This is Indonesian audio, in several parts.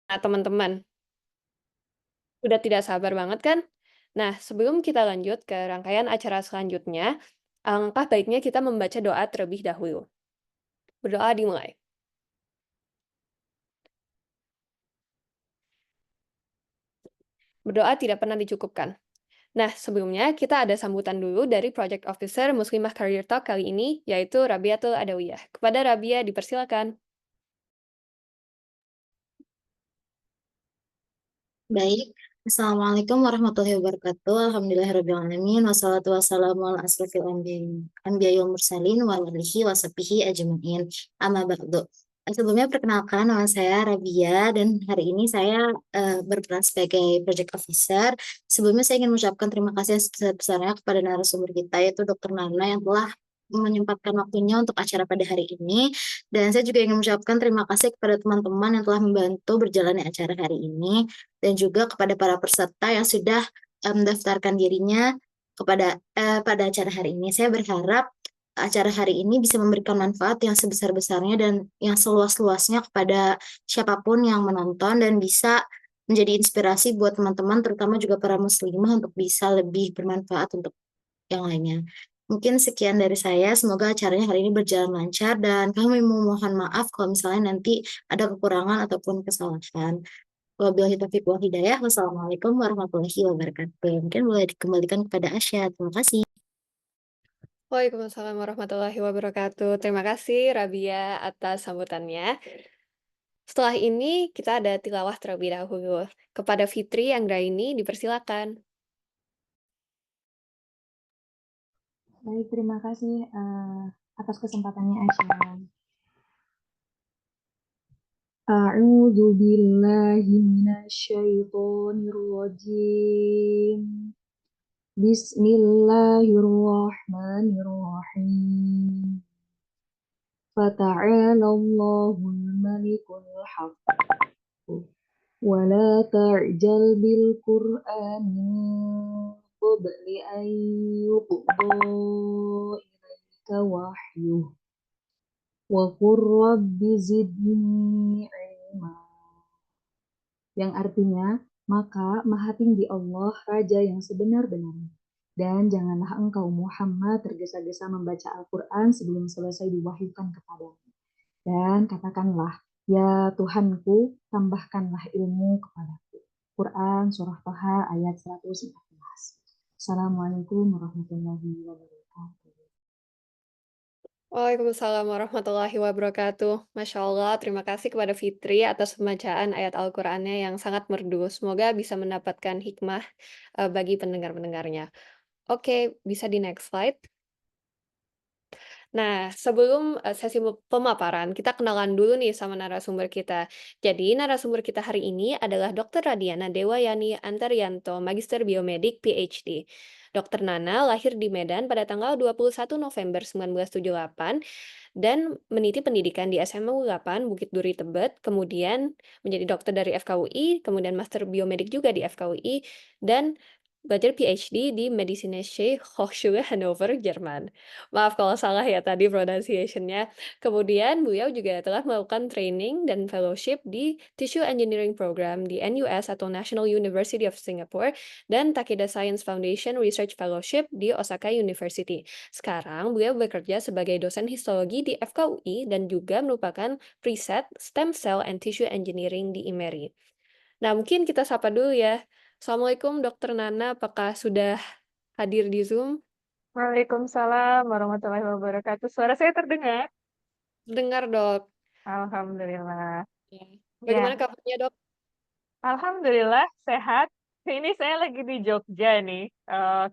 Nah, teman-teman, udah tidak sabar banget kan? Nah, sebelum kita lanjut ke rangkaian acara selanjutnya, alangkah baiknya kita membaca doa terlebih dahulu. Berdoa dimulai. Berdoa tidak pernah dicukupkan. Nah, sebelumnya kita ada sambutan dulu dari Project Officer Muslimah Career Talk kali ini, yaitu Rabiatul Adawiyah. Kepada Rabia, dipersilakan. Baik, Assalamualaikum warahmatullahi wabarakatuh. Alhamdulillahirrahmanirrahim. Wassalatu wassalamu ala asrofil anbiya wal mursalin wa alihi wa sahbihi ajma'in. Amma ba'du. Sebelumnya perkenalkan nama saya Rabia dan hari ini saya berperan sebagai Project Officer. Sebelumnya saya ingin mengucapkan terima kasih sebesar-besarnya kepada narasumber kita yaitu Dr. Nana yang telah menyempatkan waktunya untuk acara pada hari ini. Dan saya juga ingin mengucapkan terima kasih kepada teman-teman yang telah membantu berjalannya acara hari ini dan juga kepada para peserta yang sudah mendaftarkan dirinya pada acara hari ini. Saya berharap acara hari ini bisa memberikan manfaat yang sebesar-besarnya dan yang seluas-luasnya kepada siapapun yang menonton dan bisa menjadi inspirasi buat teman-teman, terutama juga para muslimah untuk bisa lebih bermanfaat untuk yang lainnya. Mungkin sekian dari saya. Semoga acaranya hari ini berjalan lancar dan kami memohon maaf kalau misalnya nanti ada kekurangan ataupun kesalahan. Wabillahi taufiq wal hidayah. Wassalamualaikum warahmatullahi wabarakatuh. Mungkin boleh dikembalikan kepada Asya. Terima kasih. Waalaikumsalam warahmatullahi wabarakatuh. Terima kasih, Rabia, atas sambutannya. Setelah ini, kita ada tilawah terlebih dahulu. Kepada Fitri Anggraini, dipersilakan. Baik, terima kasih atas kesempatannya Aisyah. A'udzu billahi minasyaitonir rajim. Bismillahirrahmanirrahim. Fata'ala Allahul malikul haqq. Wa la ta'jal bil Qur'ani qabli an yuqda ilaika wahyuh. Wa qur rabbi zidni ilma. Yang artinya, maka maha tinggi Allah, Raja yang sebenar-benarnya. Dan janganlah engkau Muhammad tergesa-gesa membaca Al-Quran sebelum selesai diwahyukan kepadamu. Dan katakanlah, ya Tuhanku, tambahkanlah ilmu kepadaku. Quran Surah Taha ayat 114. Assalamualaikum warahmatullahi wabarakatuh. Waalaikumsalam warahmatullahi wabarakatuh. Masya Allah, terima kasih kepada Fitri atas pembacaan ayat Al-Qur'annya yang sangat merdu. Semoga bisa mendapatkan hikmah bagi pendengar-pendengarnya. Oke, bisa di next slide. Nah, sebelum sesi pemaparan, kita kenalan dulu nih sama narasumber kita. Jadi, narasumber kita hari ini adalah Dr. Radiana Dewayani Antaryanto, Magister Biomedik PhD. Dr. Nana lahir di Medan pada tanggal 21 November 1978 dan meniti pendidikan di SMU 8 Bukit Duri Tebet, kemudian menjadi dokter dari FKUI, kemudian master biomedik juga di FKUI, dan belajar PhD di Medizinische Hochschule Hannover, Jerman. Maaf kalau salah ya tadi pronunciation-nya. Kemudian beliau juga telah melakukan training dan fellowship di Tissue Engineering Program di NUS atau National University of Singapore dan Takeda Science Foundation Research Fellowship di Osaka University. Sekarang beliau bekerja sebagai dosen histologi di FKUI dan juga merupakan preset Stem Cell and Tissue Engineering di IMERI. Nah, mungkin kita sapa dulu ya. Assalamualaikum Dokter Nana, apakah sudah hadir di Zoom? Waalaikumsalam warahmatullahi wabarakatuh. Suara saya terdengar? Dengar dok. Alhamdulillah. Ya. Bagaimana Ya, kabarnya dok? alhamdulillah sehat. Ini saya lagi di Jogja nih,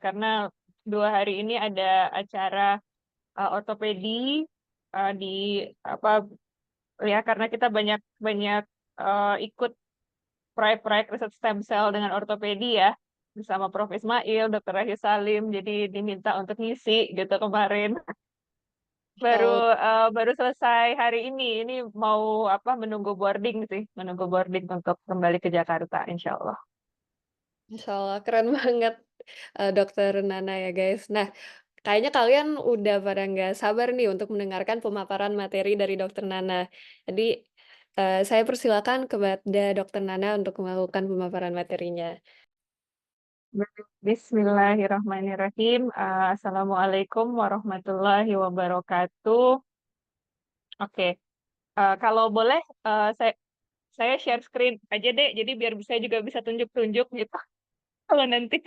karena 2 hari ini ada acara ortopedi di apa ya karena kita banyak banyak ikut proyek-proyek riset stem cell dengan ortopedi ya bersama Prof. Ismail, Dr. Rahis Salim. Jadi diminta untuk ngisi gitu kemarin. Baru Insya baru selesai hari ini. Ini mau menunggu boarding sih, menunggu boarding untuk kembali ke Jakarta, insya Allah. Insya Allah, keren banget Dokter Nana ya guys. Nah, kayaknya kalian udah pada nggak sabar nih untuk mendengarkan pemaparan materi dari Dokter Nana. Jadi Saya persilakan kepada Dokter Nana untuk melakukan pemaparan materinya. Bismillahirrahmanirrahim. Assalamualaikum warahmatullahi wabarakatuh. Oke, kalau boleh saya share screen aja deh, jadi biar saya juga bisa tunjuk-tunjuk gitu. Kalau nanti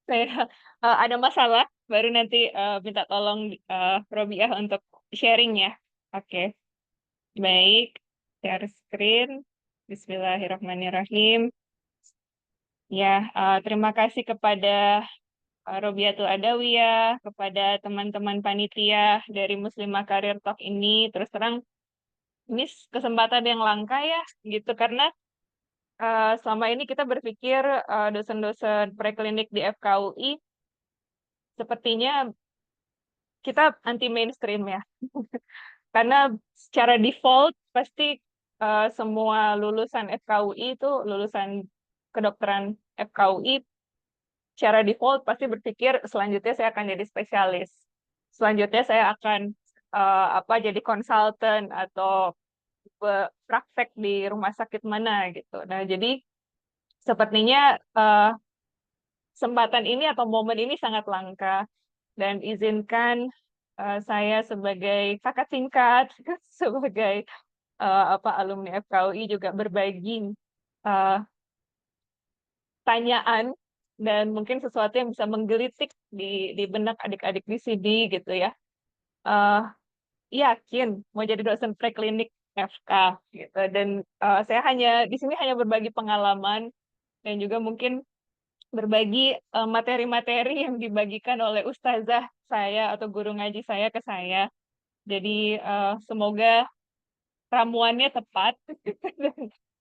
saya ada masalah, baru nanti minta tolong Robiah untuk sharing ya. Oke, baik. Share screen. Bismillahirrahmanirrahim. Ya, terima kasih kepada Robiatul Adawiyah, kepada teman-teman panitia dari Muslimah Career Talk ini. Terus terang, ini kesempatan yang langka ya, gitu. Karena selama ini kita berpikir dosen-dosen preklinik di FKUI sepertinya kita anti mainstream ya. Karena secara default pasti semua lulusan FKUI itu lulusan kedokteran FKUI secara default pasti berpikir selanjutnya saya akan jadi spesialis. Selanjutnya saya akan jadi konsultan atau praktek di rumah sakit mana gitu. Nah, jadi sepertinya kesempatan ini atau momen ini sangat langka dan izinkan saya sebagai kakak tingkat sebagai alumni FKUI juga berbagi uh, tanyaan dan mungkin sesuatu yang bisa menggelitik di benak adik-adik di sini gitu ya. Uh, Yakin mau jadi dosen preklinik FK gitu dan saya di sini hanya berbagi pengalaman dan juga mungkin berbagi materi-materi yang dibagikan oleh ustazah saya atau guru ngaji saya ke saya. Jadi semoga ramuannya tepat.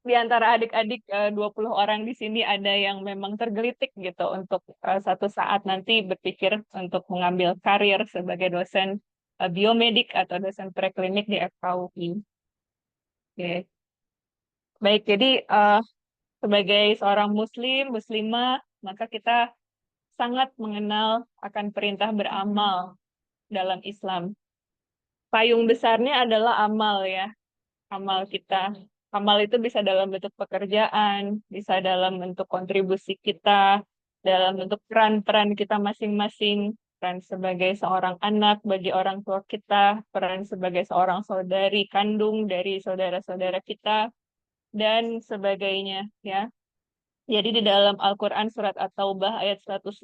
Di antara adik-adik 20 orang di sini ada yang memang tergelitik gitu untuk satu saat nanti berpikir untuk mengambil karir sebagai dosen biomedik atau dosen preklinik di FKUI. Oke. Baik, jadi sebagai seorang muslim, muslimah, maka kita sangat mengenal akan perintah beramal dalam Islam. Payung besarnya adalah amal ya, amal kita. Amal itu bisa dalam bentuk pekerjaan, bisa dalam bentuk kontribusi kita, dalam bentuk peran-peran kita masing-masing, peran sebagai seorang anak bagi orang tua kita, peran sebagai seorang saudari kandung dari saudara-saudara kita, dan sebagainya ya. Jadi di dalam Al-Quran surat At-Taubah ayat 105,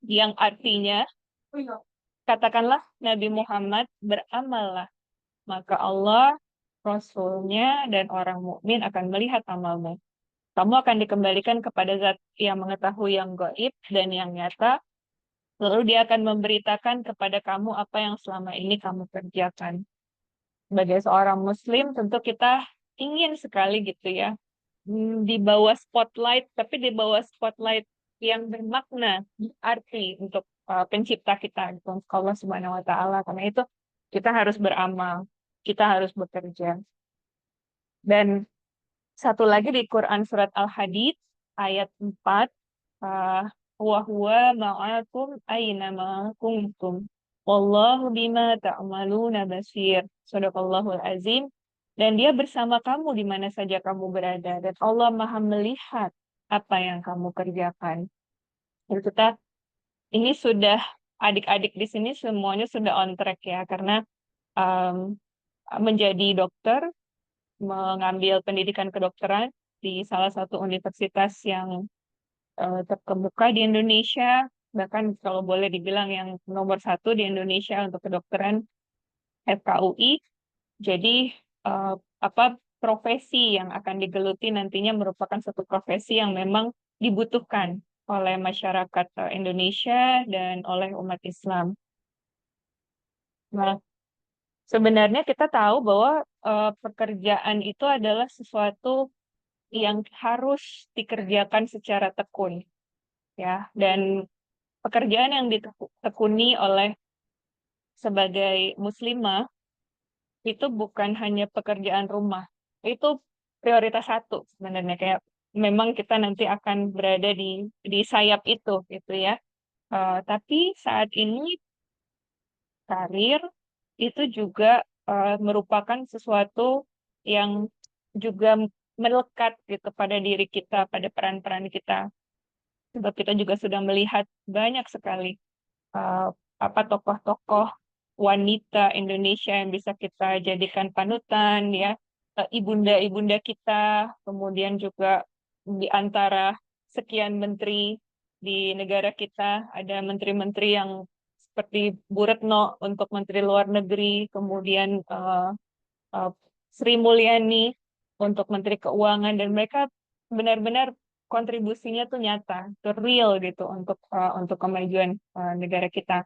yang artinya, katakanlah Nabi Muhammad beramallah, maka Allah, Rasulnya, dan orang mukmin akan melihat amalmu. Kamu akan dikembalikan kepada Zat yang mengetahui yang gaib dan yang nyata, lalu dia akan memberitakan kepada kamu apa yang selama ini kamu kerjakan. Sebagai seorang Muslim, tentu kita ingin sekali gitu ya, di bawah spotlight, tapi di bawah spotlight yang bermakna, arti untuk pencipta kita, untuk Allah Subhanahu wa Ta'ala. Karena itu kita harus beramal, kita harus bekerja. Dan satu lagi di Quran surat Al-Hadid ayat 4, wa huwa ma'akum aina ma kuntum wallahu bima ta'maluna basir. Shadaqallahul azim. Dan dia bersama kamu di mana saja kamu berada dan Allah Maha melihat apa yang kamu kerjakan. Jadi kita ini sudah adik-adik di sini semuanya sudah on track ya karena um, menjadi dokter, mengambil pendidikan kedokteran di salah satu universitas yang terkemuka di Indonesia, bahkan kalau boleh dibilang yang nomor 1 di Indonesia untuk kedokteran FKUI. Jadi profesi yang akan digeluti nantinya merupakan satu profesi yang memang dibutuhkan oleh masyarakat Indonesia dan oleh umat Islam. Nah, sebenarnya kita tahu bahwa pekerjaan itu adalah sesuatu yang harus dikerjakan secara tekun, ya. Dan pekerjaan yang ditekuni oleh sebagai muslimah itu bukan hanya pekerjaan rumah, itu prioritas 1 sebenarnya. Kayak memang kita nanti akan berada di sayap itu, gitu ya. Tapi saat ini karir itu juga merupakan sesuatu yang juga melekat gitu pada diri kita, pada peran-peran kita. Sebab kita juga sudah melihat banyak sekali uh, tokoh-tokoh wanita Indonesia yang bisa kita jadikan panutan, ya. Ibunda-ibunda kita, kemudian juga di antara sekian menteri di negara kita ada menteri-menteri yang seperti Bu Retno untuk Menteri Luar Negeri, kemudian uh, Sri Mulyani untuk Menteri Keuangan, dan mereka benar-benar kontribusinya tuh nyata, tuh real gitu untuk kemajuan negara kita.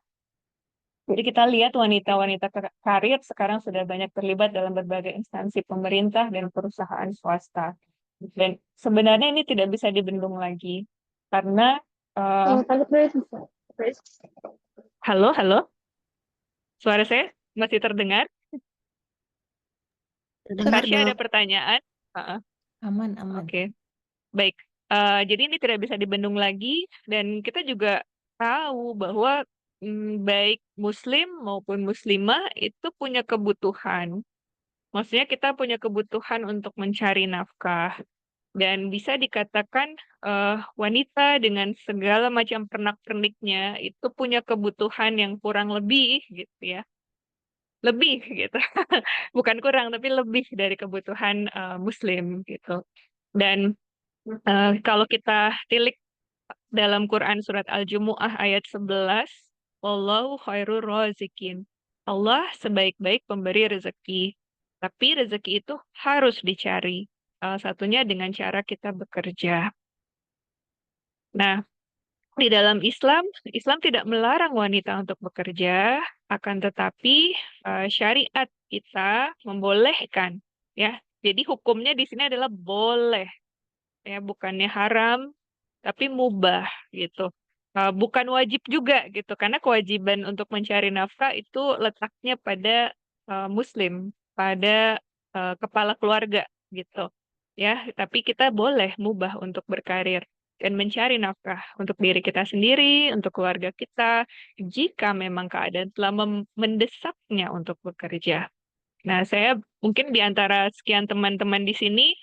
Jadi kita lihat wanita-wanita karir sekarang sudah banyak terlibat dalam berbagai instansi pemerintah dan perusahaan swasta. Dan sebenarnya ini tidak bisa dibendung lagi karena halo, halo, suara saya masih terdengar? Terdengar, Tasya ada Dok. pertanyaan? Heeh. Aman, aman. Oke, baik. Jadi ini tidak bisa dibendung lagi, dan kita juga tahu bahwa baik Muslim maupun Muslimah itu punya kebutuhan. Maksudnya kita punya kebutuhan untuk mencari nafkah, dan bisa dikatakan wanita dengan segala macam pernak-perniknya itu punya kebutuhan yang kurang lebih gitu ya, lebih gitu, bukan kurang tapi lebih dari kebutuhan Muslim gitu. Dan kalau kita tilik dalam Quran surat Al-Jumu'ah ayat 11, Wallahu khairur razikin. Allah sebaik-baik pemberi rezeki. Tapi rezeki itu harus dicari. Salah satunya dengan cara kita bekerja. Nah, di dalam Islam, Islam tidak melarang wanita untuk bekerja, akan tetapi syariat kita membolehkan, ya. Jadi hukumnya di sini adalah boleh, ya, bukannya haram, tapi mubah gitu. Bukan wajib juga gitu, karena kewajiban untuk mencari nafkah itu letaknya pada Muslim, pada kepala keluarga gitu, ya. Tapi kita boleh mubah untuk berkarir dan mencari nafkah untuk diri kita sendiri, untuk keluarga kita, jika memang keadaan telah mendesaknya untuk bekerja. Nah, saya mungkin di antara sekian teman-teman di sini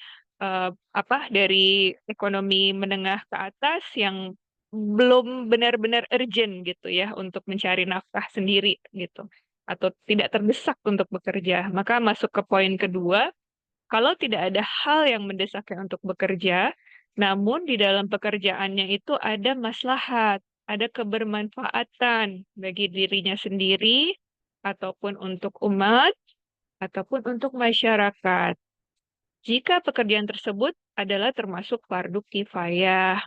dari ekonomi menengah ke atas yang belum benar-benar urgent gitu ya untuk mencari nafkah sendiri gitu, atau tidak terdesak untuk bekerja. Maka masuk ke poin kedua, kalau tidak ada hal yang mendesaknya untuk bekerja, namun di dalam pekerjaannya itu ada maslahat, ada kebermanfaatan bagi dirinya sendiri ataupun untuk umat ataupun untuk masyarakat. Jika pekerjaan tersebut adalah termasuk fardu kifayah.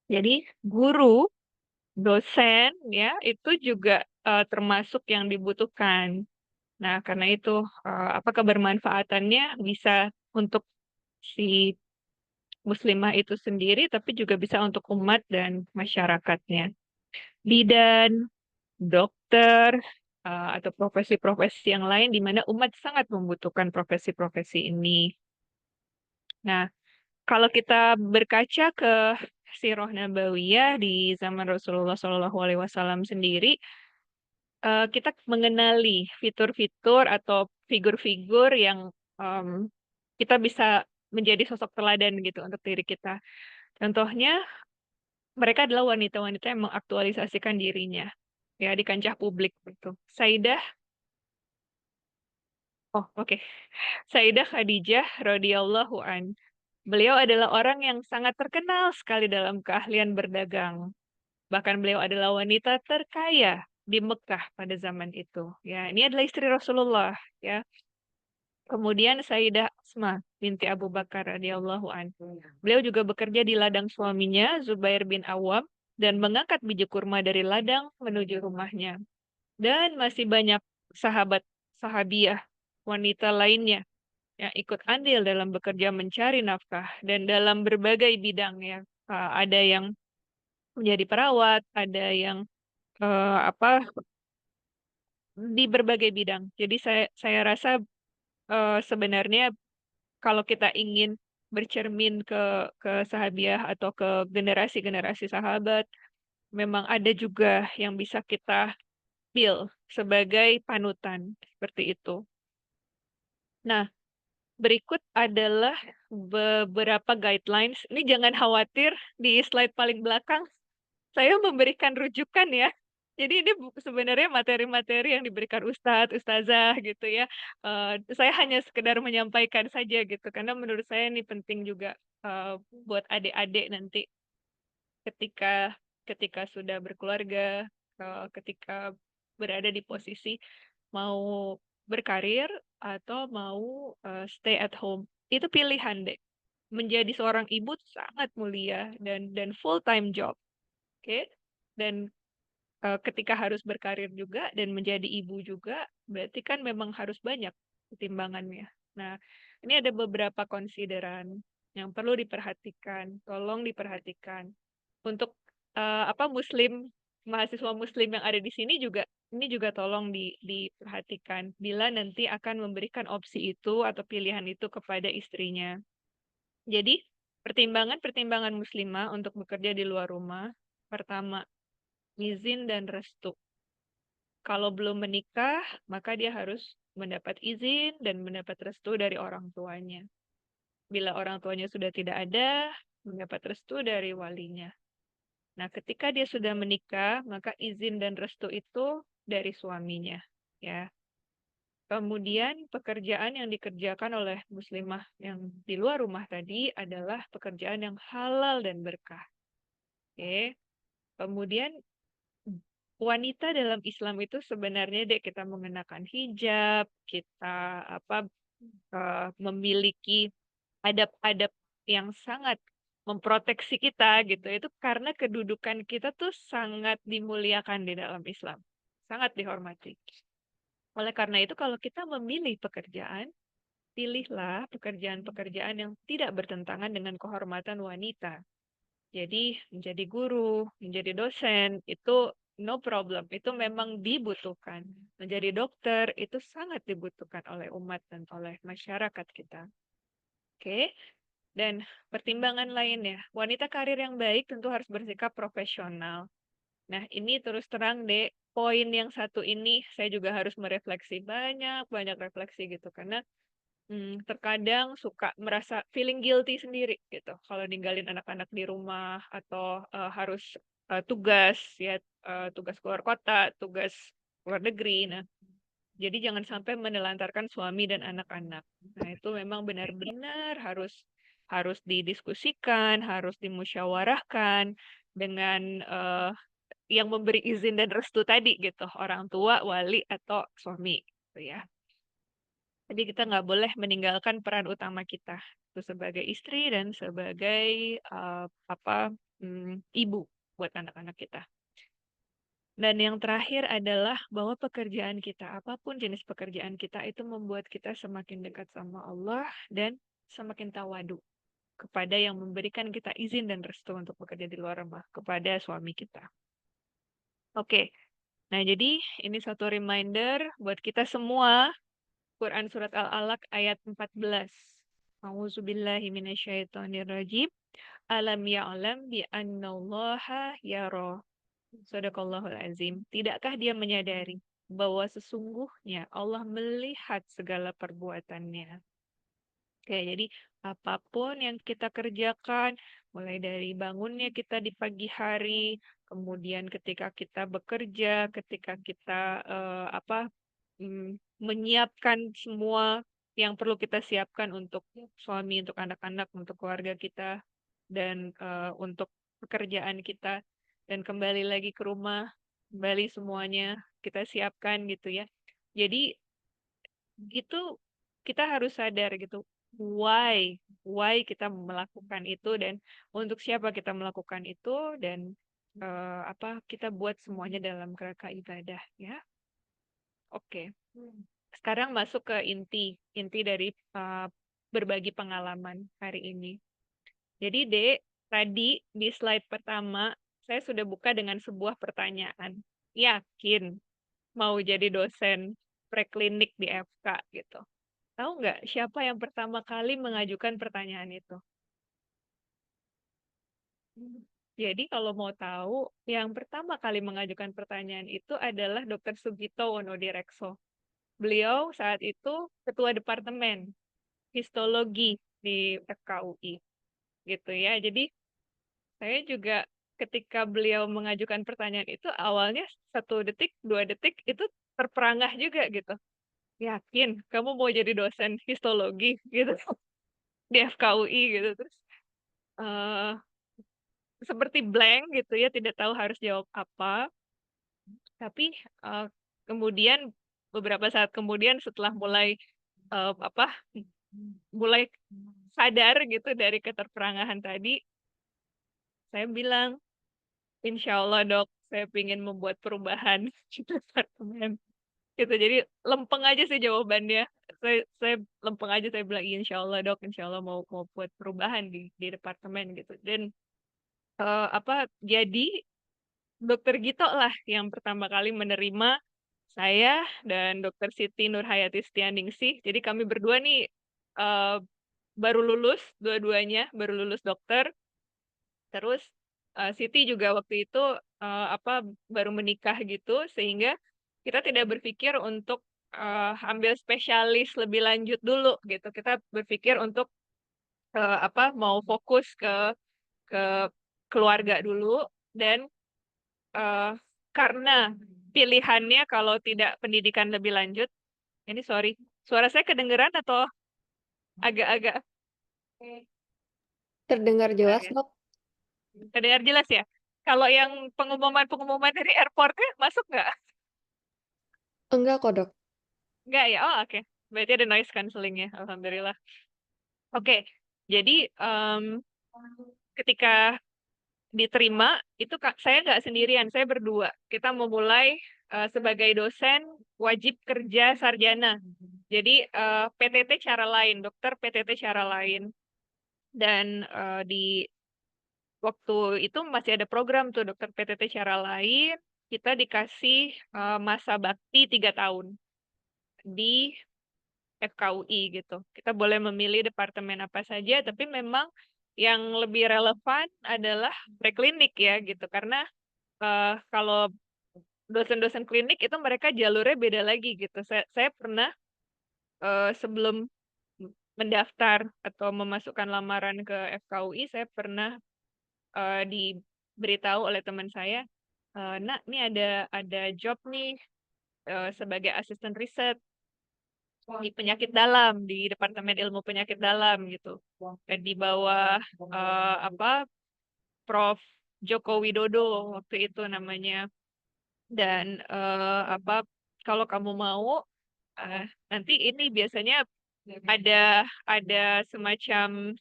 Jadi guru, dosen ya itu juga termasuk yang dibutuhkan. Nah, karena itu apakah bermanfaatannya bisa untuk si muslimah itu sendiri, tapi juga bisa untuk umat dan masyarakatnya. Bidan, dokter, atau profesi-profesi yang lain di mana umat sangat membutuhkan profesi-profesi ini. Nah, kalau kita berkaca ke Sirah Nabawiyah di zaman Rasulullah SAW sendiri, kita mengenali fitur-fitur atau figur-figur yang kita bisa menjadi sosok teladan gitu untuk diri kita. Contohnya, mereka adalah wanita-wanita yang mengaktualisasikan dirinya ya di kancah publik gitu. Oke. Sayyidah Khadijah radhiyallahu an. Beliau adalah orang yang sangat terkenal sekali dalam keahlian berdagang. Bahkan beliau adalah wanita terkaya di Mekah pada zaman itu. Ya, ini adalah istri Rasulullah. Ya, kemudian Sayyidah Asma binti Abu Bakar radhiyallahu anhu. Beliau juga bekerja di ladang suaminya Zubair bin Awam dan mengangkat biji kurma dari ladang menuju rumahnya. Dan masih banyak sahabat sahabiah wanita lainnya yang ikut andil dalam bekerja mencari nafkah dan dalam berbagai bidang ya. Ada yang menjadi perawat, ada yang di berbagai bidang. Jadi saya rasa sebenarnya kalau kita ingin bercermin ke sahabiah atau ke generasi-generasi sahabat, memang ada juga yang bisa kita pilih sebagai panutan seperti itu. Nah, berikut adalah beberapa guidelines. Ini jangan khawatir di slide paling belakang saya memberikan rujukan ya. Jadi ini sebenarnya materi-materi yang diberikan ustadz, ustazah gitu ya. Saya hanya sekedar menyampaikan saja gitu, karena menurut saya ini penting juga buat adik-adik nanti ketika ketika sudah berkeluarga, ketika berada di posisi mau berkarir atau mau stay at home. Itu pilihan deh. Menjadi seorang ibu sangat mulia dan full time job, oke? Dan ketika harus berkarir juga dan menjadi ibu juga, berarti kan memang harus banyak pertimbangannya. Nah, ini ada beberapa konsideran yang perlu diperhatikan, tolong diperhatikan. Untuk mahasiswa muslim yang ada di sini juga, ini juga tolong diperhatikan bila nanti akan memberikan opsi itu atau pilihan itu kepada istrinya. Jadi, pertimbangan-pertimbangan muslimah untuk bekerja di luar rumah, pertama, izin dan restu. Kalau belum menikah, maka dia harus mendapat izin dan mendapat restu dari orang tuanya. Bila orang tuanya sudah tidak ada, mendapat restu dari walinya. Nah, ketika dia sudah menikah, maka izin dan restu itu dari suaminya, ya. Kemudian pekerjaan yang dikerjakan oleh muslimah yang di luar rumah tadi adalah pekerjaan yang halal dan berkah. Oke. Kemudian wanita dalam Islam itu sebenarnya dek kita mengenakan hijab, kita memiliki adab-adab yang sangat memproteksi kita gitu. Itu karena kedudukan kita tuh sangat dimuliakan di dalam Islam, sangat dihormati. Oleh karena itu kalau kita memilih pekerjaan, pilihlah pekerjaan-pekerjaan yang tidak bertentangan dengan kehormatan wanita. Jadi menjadi guru, menjadi dosen itu no problem, itu memang dibutuhkan. Menjadi dokter itu sangat dibutuhkan oleh umat dan oleh masyarakat kita. Oke. Dan pertimbangan lainnya, wanita karir yang baik tentu harus bersikap profesional. Nah, ini terus terang deh, poin yang satu ini saya juga harus merefleksi banyak refleksi gitu karena terkadang suka merasa feeling guilty sendiri gitu kalau ninggalin anak-anak di rumah atau harus tugas ya, tugas keluar kota, tugas luar negeri. Nah, jadi jangan sampai menelantarkan suami dan anak-anak. Nah, itu memang benar-benar harus harus didiskusikan, harus dimusyawarahkan dengan yang memberi izin dan restu tadi gitu, orang tua, wali atau suami gitu ya. Jadi kita nggak boleh meninggalkan peran utama kita itu sebagai istri dan sebagai ibu buat anak-anak kita. Dan yang terakhir adalah bahwa pekerjaan kita, apapun jenis pekerjaan kita, itu membuat kita semakin dekat sama Allah dan semakin tawadu kepada yang memberikan kita izin dan restu untuk bekerja di luar rumah, kepada suami kita. Oke, nah jadi ini satu reminder buat kita semua, Quran Surat Al-Alaq ayat 14. A'udzubillahi minasyaitonirrajim. Alam ya'lam bi annallaha yara. Sadaqallahul azim. Tidakkah dia menyadari bahwa sesungguhnya Allah melihat segala perbuatannya. Oke, jadi apapun yang kita kerjakan, mulai dari bangunnya kita di pagi hari, kemudian ketika kita bekerja, ketika kita menyiapkan semua yang perlu kita siapkan untuk suami, untuk anak-anak, untuk keluarga kita, dan untuk pekerjaan kita, dan kembali lagi ke rumah, kembali semuanya kita siapkan gitu ya. Jadi itu kita harus sadar gitu, why kita melakukan itu dan untuk siapa kita melakukan itu dan kita buat semuanya dalam kerangka ibadah ya. Oke. Sekarang masuk ke inti dari berbagi pengalaman hari ini. Jadi Dek, tadi di slide pertama saya sudah buka dengan sebuah pertanyaan. Yakin mau jadi dosen preklinik di FK gitu. Tahu nggak siapa yang pertama kali mengajukan pertanyaan itu? Jadi kalau mau tahu, yang pertama kali mengajukan pertanyaan itu adalah Dr. Sugito Wonodirekso. beliau saat itu ketua departemen histologi di FKUI gitu ya. Jadi saya juga ketika beliau mengajukan pertanyaan itu awalnya 1 detik, 2 detik itu terperangah juga gitu. Yakin kamu mau jadi dosen histologi gitu di FKUI gitu. Terus eh, seperti blank gitu ya, tidak tahu harus jawab apa. Tapi kemudian beberapa saat kemudian setelah mulai sadar gitu dari keterperangahan tadi, saya bilang, insya Allah dok, saya ingin membuat perubahan di departemen. Gitu, jadi lempeng aja sih jawabannya. Saya lempeng aja, saya bilang, "Iya, insya Allah dok, insya Allah mau buat perubahan di departemen gitu." Dan jadi dokter Gito lah yang pertama kali menerima saya dan dokter Siti Nurhayati Setianingsih. Jadi kami berdua nih eh, baru lulus, dua-duanya baru lulus dokter. Terus Siti juga waktu itu baru menikah gitu, sehingga kita tidak berpikir untuk ambil spesialis lebih lanjut dulu gitu. Kita berpikir untuk mau fokus ke keluarga dulu dan eh, karena pilihannya kalau tidak pendidikan lebih lanjut, ini sorry, suara saya kedengeran atau agak-agak Terdengar bentar jelas, ya? Dok? Kedengar jelas ya? Kalau yang pengumuman-pengumuman dari airportnya masuk nggak? Enggak kok, Dok. Nggak ya? Oh, oke. Berarti ada noise cancelling-nya. Alhamdulillah. Oke. Jadi ketika diterima itu saya nggak sendirian, saya berdua. Kita memulai sebagai dosen wajib kerja sarjana. Jadi PTT cara lain, dokter PTT cara lain. Dan di waktu itu masih ada program tuh dokter PTT cara lain. Kita dikasih masa bakti 3 tahun di FKUI gitu. Kita boleh memilih departemen apa saja, tapi memang yang lebih relevan adalah preklinik ya gitu. Karena kalau dosen-dosen klinik itu mereka jalurnya beda lagi gitu. Saya pernah sebelum mendaftar atau memasukkan lamaran ke FKUI, saya pernah diberitahu oleh teman saya, "Nak, ini ada job nih sebagai asisten riset di penyakit dalam di Departemen Ilmu Penyakit Dalam gitu. Dan di bawah Prof. Joko Widodo waktu itu namanya. Dan kalau kamu mau nanti ini biasanya ada semacam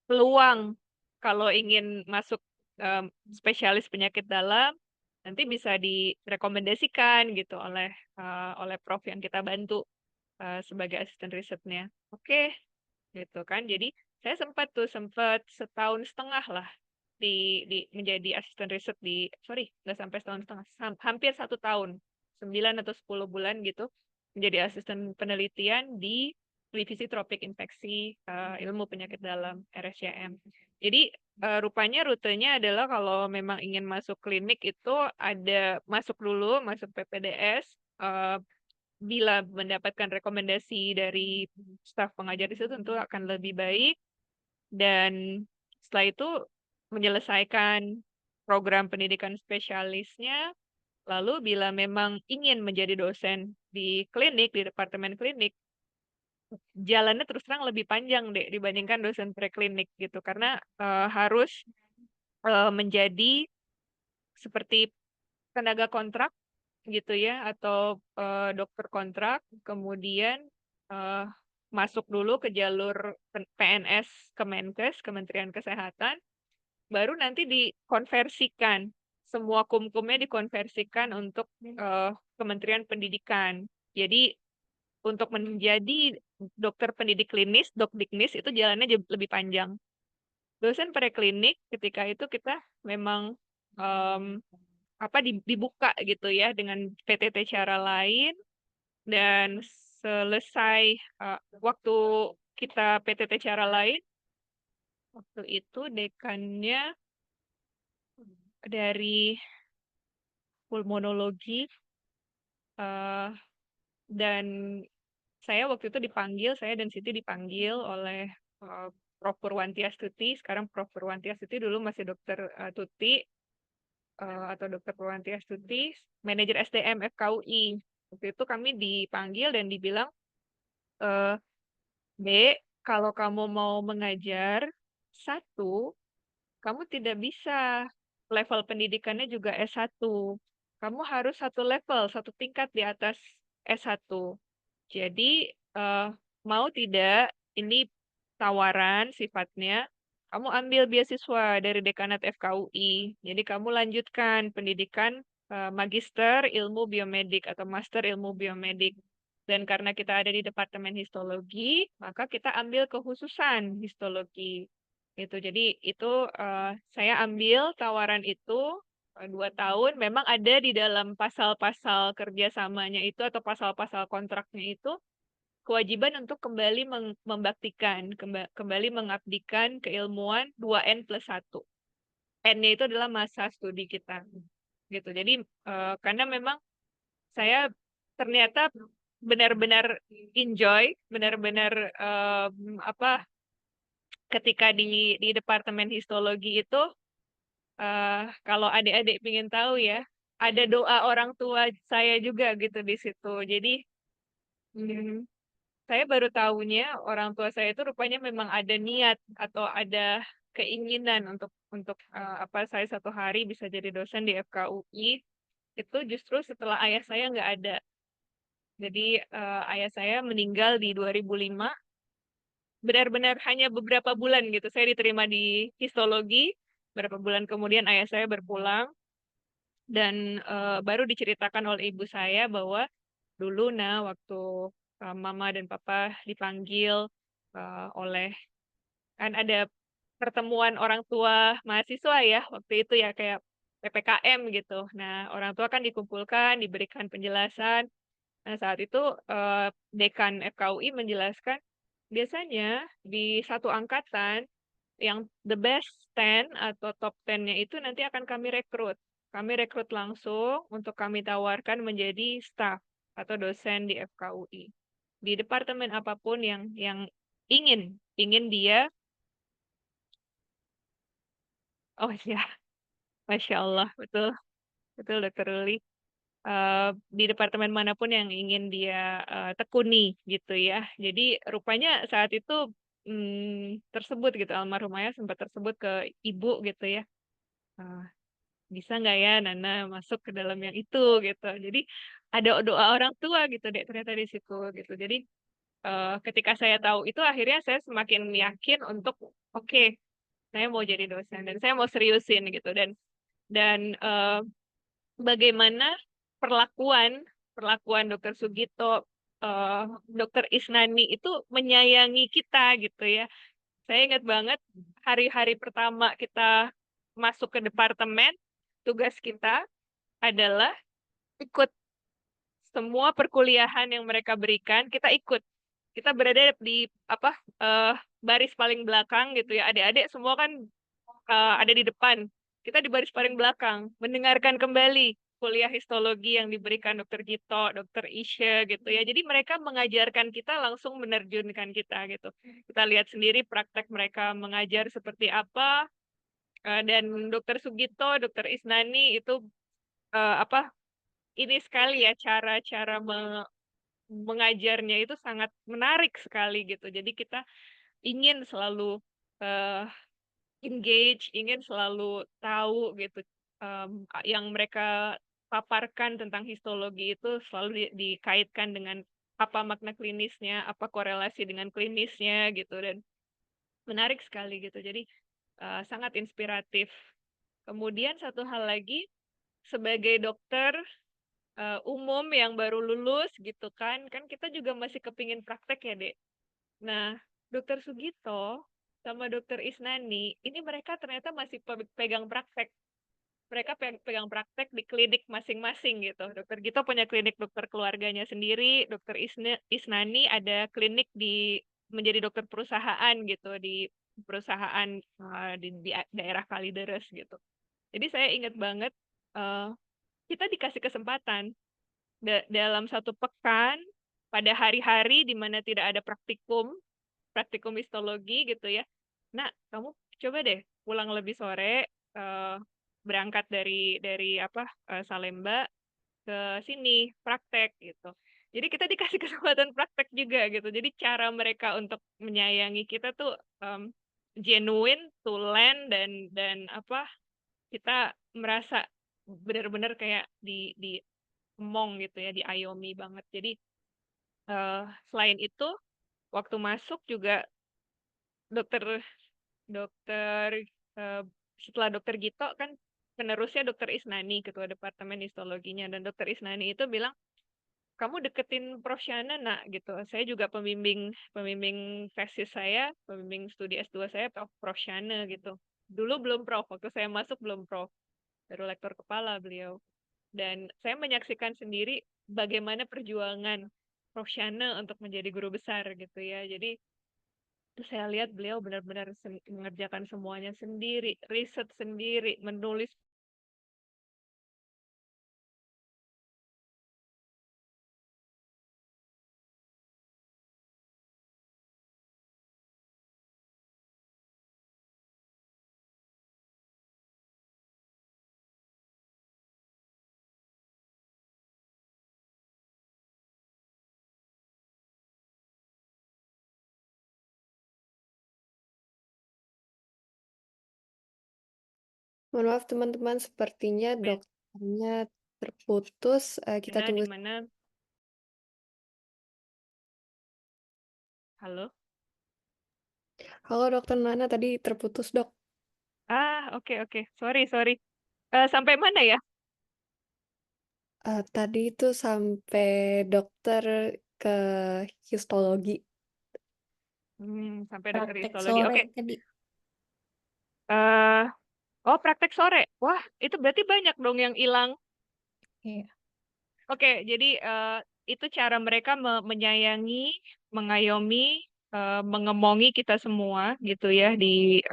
peluang kalau ingin masuk spesialis penyakit dalam nanti bisa direkomendasikan gitu oleh prof yang kita bantu sebagai asisten risetnya. Oke, gitu kan. Jadi saya sempat 1,5 tahun lah menjadi asisten riset nggak sampai 1,5 tahun, hampir 1 tahun, 9 atau 10 bulan gitu, menjadi asisten penelitian di divisi tropik infeksi ilmu penyakit dalam RSCM. Jadi rupanya rutenya adalah kalau memang ingin masuk klinik itu ada masuk PPDS, bila mendapatkan rekomendasi dari staf pengajar di situ tentu akan lebih baik. Dan setelah itu menyelesaikan program pendidikan spesialisnya, lalu bila memang ingin menjadi dosen di departemen klinik, jalannya terus terang lebih panjang deh dibandingkan dosen preklinik gitu, karena harus menjadi seperti tenaga kontrak gitu ya, atau dokter kontrak, kemudian eh, masuk dulu ke jalur PNS Kemenkes, Kementerian Kesehatan, baru nanti dikonversikan, semua kumkumnya dikonversikan untuk Kementerian Pendidikan. Jadi untuk menjadi dokter pendidik klinis, dokdiknis itu jalannya lebih panjang. Dosen preklinik ketika itu kita memang dibuka gitu ya dengan PTT cara lain, dan selesai waktu kita PTT cara lain, waktu itu dekannya dari pulmonologi dan saya waktu itu saya dan Siti dipanggil oleh Prof. Purwanti Astuti, sekarang Prof. Purwanti Astuti, dulu masih Dokter Tuti atau Dokter Purwanti Astuti, manajer SDM FKUI. Waktu itu kami dipanggil dan dibilang, Dek, kalau kamu mau mengajar satu, kamu tidak bisa level pendidikannya juga S1. Kamu harus satu level, satu tingkat di atas S1. Jadi, mau tidak, ini tawaran sifatnya, kamu ambil beasiswa dari Dekanat FKUI. Jadi kamu lanjutkan pendidikan Magister Ilmu Biomedik atau Master Ilmu Biomedik. Dan karena kita ada di Departemen Histologi, maka kita ambil kekhususan histologi. Gitu. Jadi itu saya ambil tawaran itu 2 tahun. Memang ada di dalam pasal-pasal kerjasamanya itu atau pasal-pasal kontraknya itu kewajiban untuk kembali membaktikan, kembali mengabdikan keilmuan 2N+1. N-nya itu adalah masa studi kita. Gitu. Jadi karena memang saya ternyata benar-benar enjoy, benar-benar ketika di Departemen Histologi itu kalau adik-adik ingin tahu ya, ada doa orang tua saya juga gitu di situ. Jadi saya baru tahunya orang tua saya itu rupanya memang ada niat atau ada keinginan untuk saya satu hari bisa jadi dosen di FKUI itu justru setelah ayah saya nggak ada. Jadi ayah saya meninggal di 2005, benar-benar hanya beberapa bulan gitu. Saya diterima di histologi, beberapa bulan kemudian ayah saya berpulang dan baru diceritakan oleh ibu saya bahwa dulu waktu mama dan papa dipanggil oleh, kan ada pertemuan orang tua mahasiswa ya waktu itu ya, kayak PPKM gitu. Nah, orang tua kan dikumpulkan, diberikan penjelasan. Nah, saat itu Dekan FKUI menjelaskan, biasanya di satu angkatan yang the best 10 atau top 10-nya itu nanti akan kami rekrut. Kami rekrut langsung untuk kami tawarkan menjadi staff atau dosen di FKUI. Di departemen apapun yang ingin dia, oh ya, Masya Allah, betul, betul Dokter Ruli. Di departemen manapun yang ingin dia tekuni gitu ya. Jadi rupanya saat itu tersebut gitu, almarhum ayah sempat tersebut ke ibu gitu ya. Bisa nggak ya Nana masuk ke dalam yang itu gitu. Jadi ada doa orang tua gitu deh ternyata di situ gitu. Jadi ketika saya tahu itu akhirnya saya semakin yakin untuk oke, saya mau jadi dosen dan saya mau seriusin gitu. Dan bagaimana perlakuan Dokter Sugito, Dokter Isnani itu menyayangi kita gitu ya. Saya ingat banget hari-hari pertama kita masuk ke departemen, tugas kita adalah ikut semua perkuliahan yang mereka berikan, kita ikut. Kita berada di baris paling belakang gitu ya. Adik-adik semua kan ada di depan. Kita di baris paling belakang, mendengarkan kembali kuliah histologi yang diberikan Dokter Gito, Dokter Isya gitu ya. Jadi mereka mengajarkan kita langsung menerjunkan kita gitu. Kita lihat sendiri praktek mereka mengajar seperti apa. Dan Dokter Sugito, Dokter Isnani itu ini sekali ya cara-cara mengajarnya itu sangat menarik sekali gitu. Jadi kita ingin selalu engage, ingin selalu tahu gitu yang mereka paparkan tentang histologi itu selalu dikaitkan dengan apa makna klinisnya, apa korelasi dengan klinisnya gitu, dan menarik sekali gitu. Jadi sangat inspiratif. Kemudian satu hal lagi, sebagai dokter umum yang baru lulus gitu kan kita juga masih kepingin praktek ya Dek. Nah, Dokter Sugito sama Dokter Isnani ini mereka ternyata masih pegang praktek. Mereka pegang praktek di klinik masing-masing gitu. Dokter Gito punya klinik dokter keluarganya sendiri, Dokter Isnani ada klinik menjadi dokter perusahaan gitu di perusahaan di daerah Kalideres gitu. Jadi saya ingat banget kita dikasih kesempatan dalam 1 pekan pada hari-hari di mana tidak ada praktikum histologi gitu ya. Nah, kamu coba deh pulang lebih sore, berangkat dari Salemba ke sini praktek gitu. Jadi kita dikasih kesempatan praktek juga gitu. Jadi cara mereka untuk menyayangi kita tuh genuine, tulen dan kita merasa benar-benar kayak di emong gitu ya, diayomi banget. Jadi selain itu waktu masuk juga dokter dokter eh, setelah dokter Gito kan penerusnya dokter Isnani, ketua departemen histologinya, dan dokter Isnani itu bilang kamu deketin Prof. Shana nak gitu. Saya juga pembimbing pembimbing tesis saya, pembimbing studi S2 saya Prof. Shana gitu. Dulu belum Prof, waktu saya masuk belum Prof, baru lektor kepala beliau. Dan saya menyaksikan sendiri bagaimana perjuangan Prof. Shana untuk menjadi guru besar gitu ya. Jadi itu saya lihat beliau benar-benar mengerjakan semuanya sendiri, riset sendiri, menulis. Mohon maaf teman-teman, sepertinya dokternya terputus. Kita Di tunggu. mana halo. Halo Dokter Nana, tadi terputus dok. Oke. Sorry. Sampai mana ya? Tadi itu sampai dokter ke histologi. Sampai dokter Praktek histologi. sore Oke. tadi. eh oh, praktek sore. Wah, itu berarti banyak dong yang hilang. Iya. Oke, jadi itu cara mereka menyayangi, mengayomi, mengemongi kita semua gitu ya di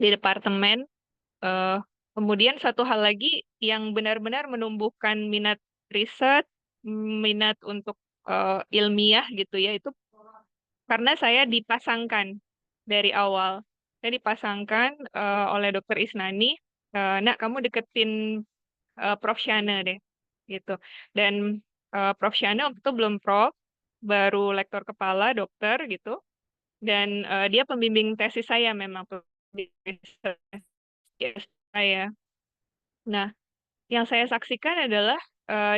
departemen. Eh, Kemudian satu hal lagi yang benar-benar menumbuhkan minat riset, minat untuk ilmiah gitu ya, itu karena saya dipasangkan dari awal. Saya dipasangkan oleh Dokter Isnani, nak kamu deketin Prof. Shana deh, gitu. Dan Prof. Shana waktu itu belum Prof, baru lektor kepala dokter gitu. Dan dia pembimbing tesis saya memang pembimbing tesis saya. Nah, yang saya saksikan adalah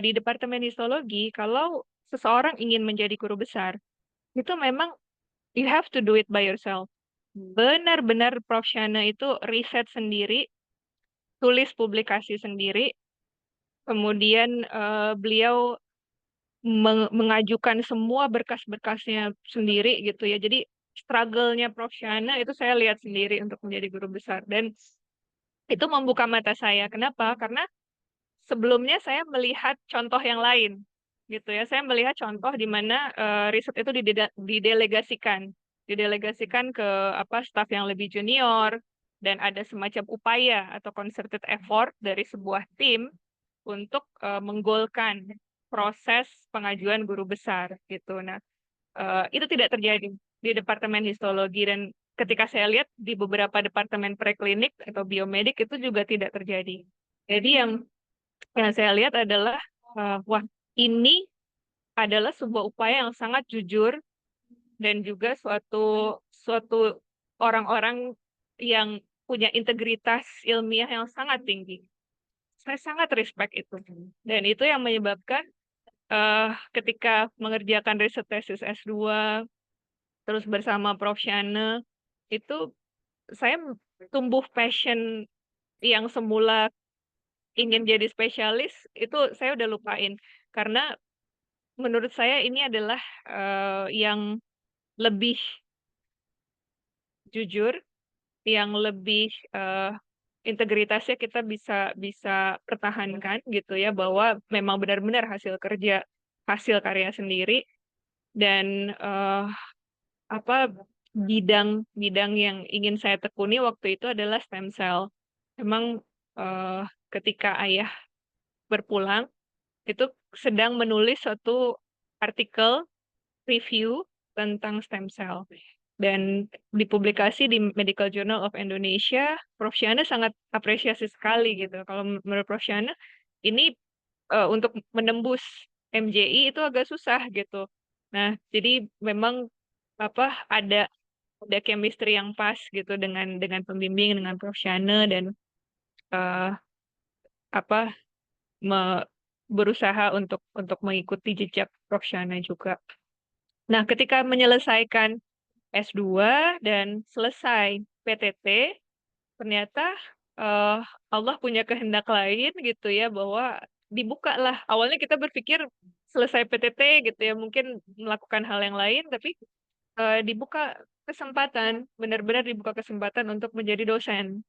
di Departemen Histologi, kalau seseorang ingin menjadi guru besar, itu memang you have to do it by yourself. Benar-benar Prof. Shana itu riset sendiri, tulis publikasi sendiri, kemudian beliau mengajukan semua berkas-berkasnya sendiri gitu ya. Jadi struggle-nya Prof. Shana itu saya lihat sendiri untuk menjadi guru besar. Dan itu membuka mata saya. Kenapa? Karena sebelumnya saya melihat contoh yang lain gitu ya. Saya melihat contoh di mana riset itu didelegasikan ke staf yang lebih junior, dan ada semacam upaya atau concerted effort dari sebuah tim untuk menggolkan proses pengajuan guru besar gitu. Nah, itu tidak terjadi di Departemen Histologi, dan ketika saya lihat di beberapa departemen preklinik atau biomedik itu juga tidak terjadi. Jadi yang saya lihat adalah wah, ini adalah sebuah upaya yang sangat jujur, dan juga suatu orang-orang yang punya integritas ilmiah yang sangat tinggi. Saya sangat respect itu. Dan itu yang menyebabkan ketika mengerjakan riset tesis S2 terus bersama Prof. Shana, itu saya tumbuh passion yang semula ingin jadi spesialis, itu saya udah lupain. Karena menurut saya ini adalah yang lebih jujur, yang lebih integritasnya kita bisa bisa pertahankan gitu ya, bahwa memang benar-benar hasil kerja, hasil karya sendiri. Dan bidang yang ingin saya tekuni waktu itu adalah stem cell. Memang ketika ayah berpulang, itu sedang menulis suatu artikel review tentang stem cell. Dan dipublikasi di Medical Journal of Indonesia, Prof. Syahna sangat apresiasi sekali gitu. Kalau menurut Prof. Syahna, ini untuk menembus MJI itu agak susah gitu. Nah, jadi memang ada chemistry yang pas gitu dengan pembimbing, dengan Prof. Syahna, dan eh, apa berusaha untuk mengikuti jejak Prof. Syahna juga. Nah, ketika menyelesaikan S2 dan selesai PTT, ternyata eh, Allah punya kehendak lain gitu ya, bahwa dibukalah. Awalnya kita berpikir selesai PTT gitu ya, mungkin melakukan hal yang lain, tapi dibuka kesempatan, benar-benar dibuka kesempatan untuk menjadi dosen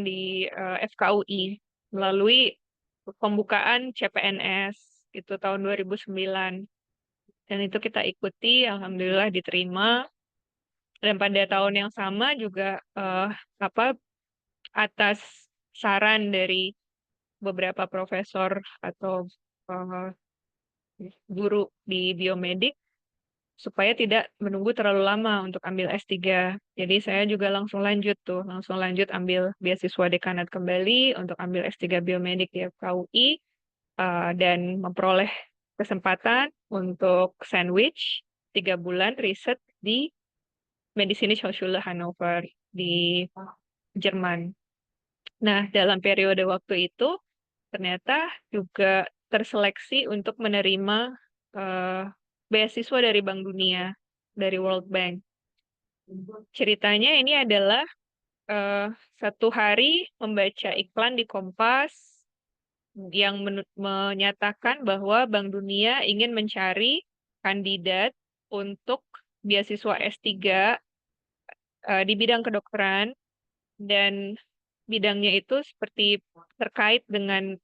di FKUI melalui pembukaan CPNS itu tahun 2009. Dan itu kita ikuti, alhamdulillah diterima. Dan pada tahun yang sama juga atas saran dari beberapa profesor atau eh, guru di biomedik, supaya tidak menunggu terlalu lama untuk ambil S3. Jadi saya juga langsung lanjut ambil beasiswa dekanat kembali untuk ambil S3 biomedik di FKUI, dan memperoleh kesempatan untuk sandwich 3 bulan riset di Medizinische Hochschule Hannover di Jerman. Nah, dalam periode waktu itu ternyata juga terseleksi untuk menerima eh, beasiswa dari Bank Dunia, dari World Bank. Ceritanya ini adalah satu hari membaca iklan di Kompas yang menyatakan bahwa Bank Dunia ingin mencari kandidat untuk beasiswa S3 di bidang kedokteran, dan bidangnya itu seperti terkait dengan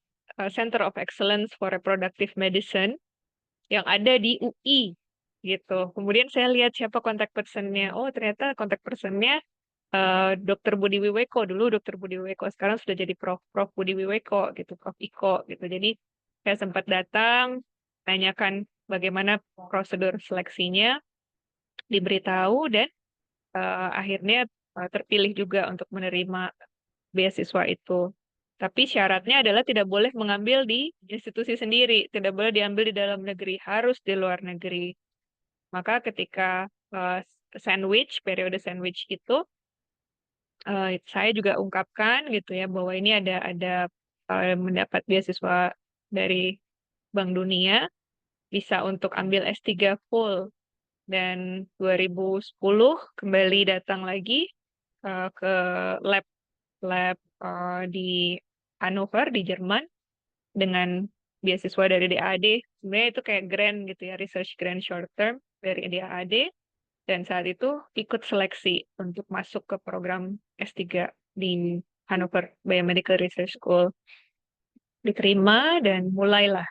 Center of Excellence for Reproductive Medicine yang ada di UI gitu. Kemudian saya lihat siapa kontak personnya. Oh, ternyata kontak personnya Dr. Budi Wiweko. Dulu Dr. Budi Wiweko, sekarang sudah jadi Prof Budi Wiweko gitu, Prof Iko gitu. Jadi saya sempat datang, tanyakan bagaimana prosedur seleksinya, diberitahu, dan akhirnya terpilih juga untuk menerima beasiswa itu. Tapi syaratnya adalah tidak boleh mengambil di institusi sendiri, tidak boleh diambil di dalam negeri, harus di luar negeri. Maka ketika periode sandwich itu, saya juga ungkapkan gitu ya, bahwa ini ada mendapat beasiswa dari Bank Dunia, bisa untuk ambil S3 full. Dan 2010 kembali datang lagi ke lab di Hannover di Jerman dengan beasiswa dari DAAD. Sebenarnya itu kayak grant gitu ya, research grant short term dari DAAD. Dan saat itu ikut seleksi untuk masuk ke program S3 di Hannover Biomedical Research School. Diterima dan mulailah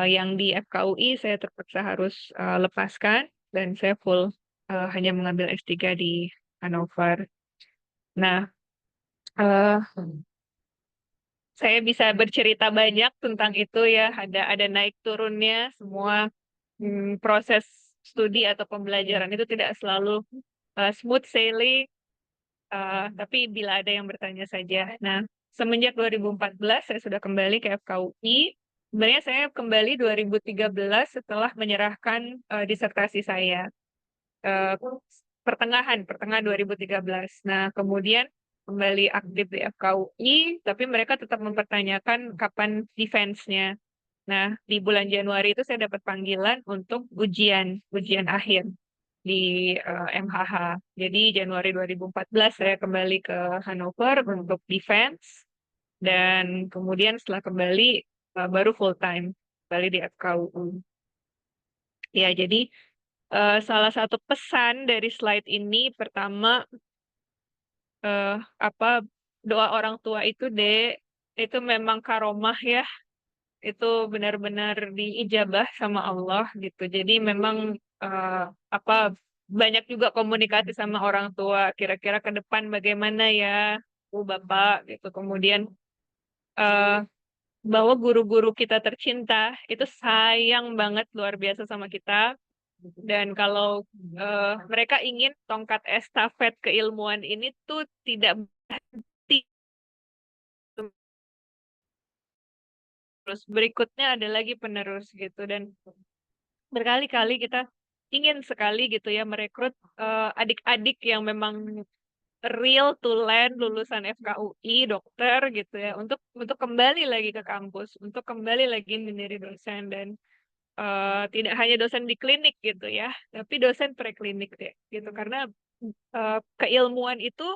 yang di FKUI saya terpaksa harus lepaskan, dan saya full hanya mengambil S3 di Hannover. Nah, saya bisa bercerita banyak tentang itu ya, ada naik turunnya semua. Proses studi atau pembelajaran itu tidak selalu smooth sailing, tapi bila ada yang bertanya saja. Nah, semenjak 2014 saya sudah kembali ke FKUI. Sebenarnya saya kembali 2013 setelah menyerahkan disertasi saya. eh, pertengahan 2013. Nah, kemudian kembali aktif di FKUI, tapi mereka tetap mempertanyakan kapan defense-nya. Nah, di bulan Januari itu saya dapat panggilan untuk ujian akhir di MHH. Jadi Januari 2014 saya kembali ke Hannover untuk defense, dan kemudian setelah kembali baru full time kembali di FKUI. Ya, jadi salah satu pesan dari slide ini, pertama, apa doa orang tua itu memang karomah ya, itu benar-benar diijabah sama Allah gitu. Jadi memang apa banyak juga komunikasi sama orang tua, kira-kira ke depan bagaimana ya, Bapak gitu. Kemudian eh, bahwa guru-guru kita tercinta itu sayang banget luar biasa sama kita. Dan kalau mereka ingin tongkat estafet keilmuan ini tuh tidak berhenti. Terus berikutnya ada lagi penerus gitu. Dan berkali-kali kita ingin sekali gitu ya merekrut adik-adik yang memang real to land lulusan FKUI dokter gitu ya untuk kembali lagi ke kampus, untuk kembali lagi menjadi dosen dan tidak hanya dosen di klinik gitu ya, tapi dosen preklinik deh gitu karena keilmuan itu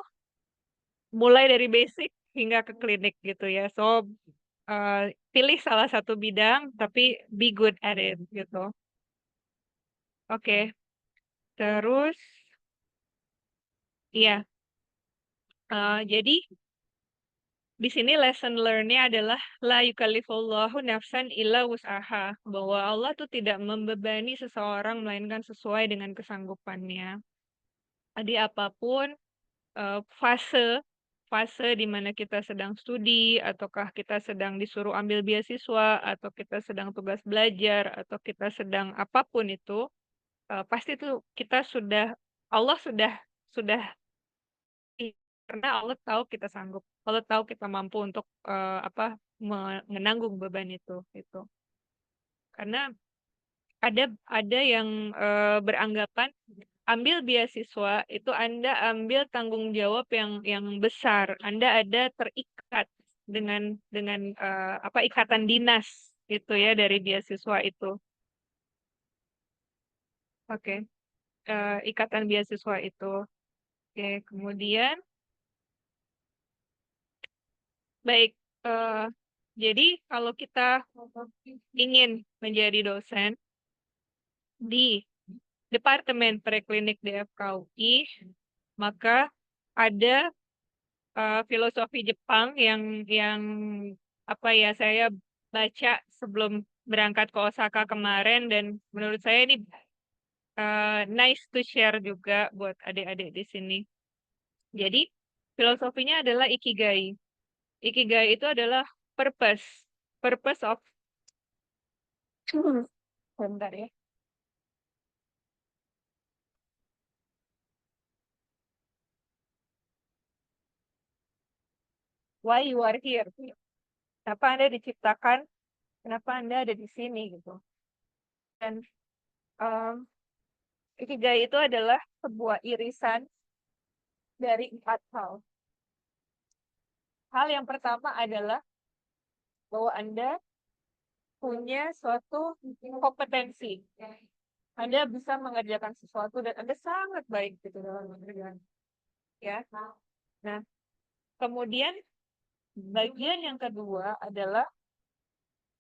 mulai dari basic hingga ke klinik gitu ya. So pilih salah satu bidang tapi be good at it gitu. Oke, terus iya, jadi di sini lesson learn-nya adalah la yukallifullahu nafsan illa wus'aha, bahwa Allah tuh tidak membebani seseorang melainkan sesuai dengan kesanggupannya. Jadi apapun fase di mana kita sedang studi, ataukah kita sedang disuruh ambil beasiswa, atau kita sedang tugas belajar, atau kita sedang apapun itu, pasti tuh kita Allah sudah karena Allah tahu kita sanggup, Allah tahu kita mampu untuk menanggung beban itu, gitu. Karena ada yang beranggapan ambil beasiswa itu Anda ambil tanggung jawab yang besar, Anda ada terikat dengan ikatan dinas gitu ya dari beasiswa itu. Oke, ikatan beasiswa itu. Oke, kemudian baik, jadi kalau kita ingin menjadi dosen di Departemen Preklinik DFKUI, maka ada filosofi Jepang yang apa ya saya baca sebelum berangkat ke Osaka kemarin dan menurut saya ini nice to share juga buat adik-adik di sini. Jadi filosofinya adalah ikigai. Ikigai itu adalah purpose of bentar ya. Why you are here? Kenapa Anda diciptakan? Kenapa Anda ada di sini gitu? Dan ikigai itu adalah sebuah irisan dari 4 hal. Hal yang pertama adalah bahwa Anda punya suatu kompetensi. Anda bisa mengerjakan sesuatu dan Anda sangat baik gitu dalam mengerjakan. Ya. Nah, kemudian bagian yang kedua adalah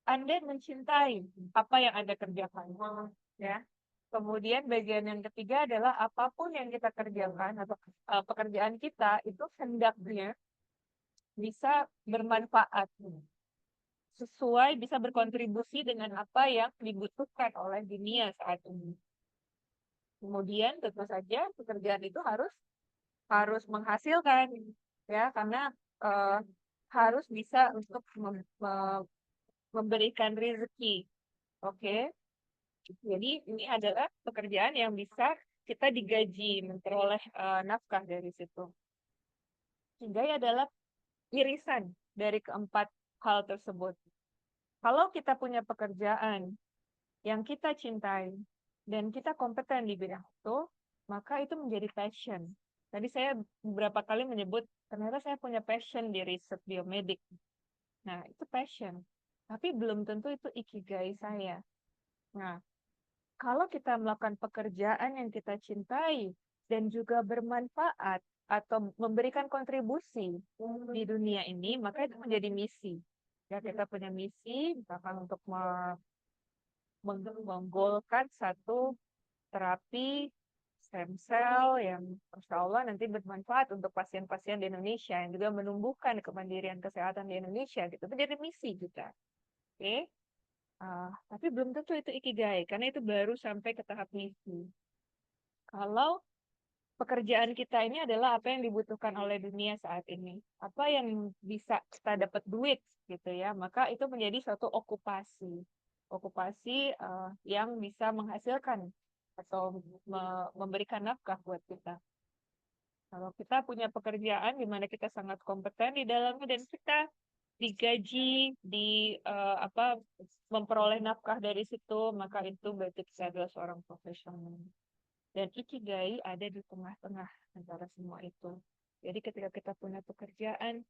Anda mencintai apa yang Anda kerjakan. Ya. Kemudian bagian yang ketiga adalah apapun yang kita kerjakan atau pekerjaan kita itu hendaknya bisa bermanfaat, sesuai bisa berkontribusi dengan apa yang dibutuhkan oleh dunia saat ini. Kemudian tentu saja pekerjaan itu harus menghasilkan, ya karena harus bisa untuk memberikan rezeki. Oke. Jadi ini adalah pekerjaan yang bisa kita digaji, memperoleh nafkah dari situ. Sehingga adalah irisan dari keempat hal tersebut. Kalau kita punya pekerjaan yang kita cintai dan kita kompeten di bidang itu, maka itu menjadi passion. Tadi saya beberapa kali menyebut, ternyata saya punya passion di riset biomedik. Nah, itu passion. Tapi belum tentu itu ikigai saya. Nah, kalau kita melakukan pekerjaan yang kita cintai dan juga bermanfaat atau memberikan kontribusi di dunia ini, maka itu menjadi misi. Ya, kita punya misi, misalkan untuk menggolkan satu terapi stem cell yang insya Allah nanti bermanfaat untuk pasien-pasien di Indonesia yang juga menumbuhkan kemandirian kesehatan di Indonesia gitu. Itu jadi misi juga. Oke. Tapi belum tentu itu ikigai karena itu baru sampai ke tahap misi. Kalau pekerjaan kita ini adalah apa yang dibutuhkan oleh dunia saat ini. Apa yang bisa kita dapat duit gitu ya. Maka itu menjadi suatu okupasi. Okupasi yang bisa menghasilkan atau memberikan nafkah buat kita. Kalau kita punya pekerjaan di mana kita sangat kompeten di dalamnya dan kita digaji, memperoleh nafkah dari situ, maka itu berarti kita adalah seorang profesional. Dan ikigai ada di tengah-tengah antara semua itu. Jadi ketika kita punya pekerjaan,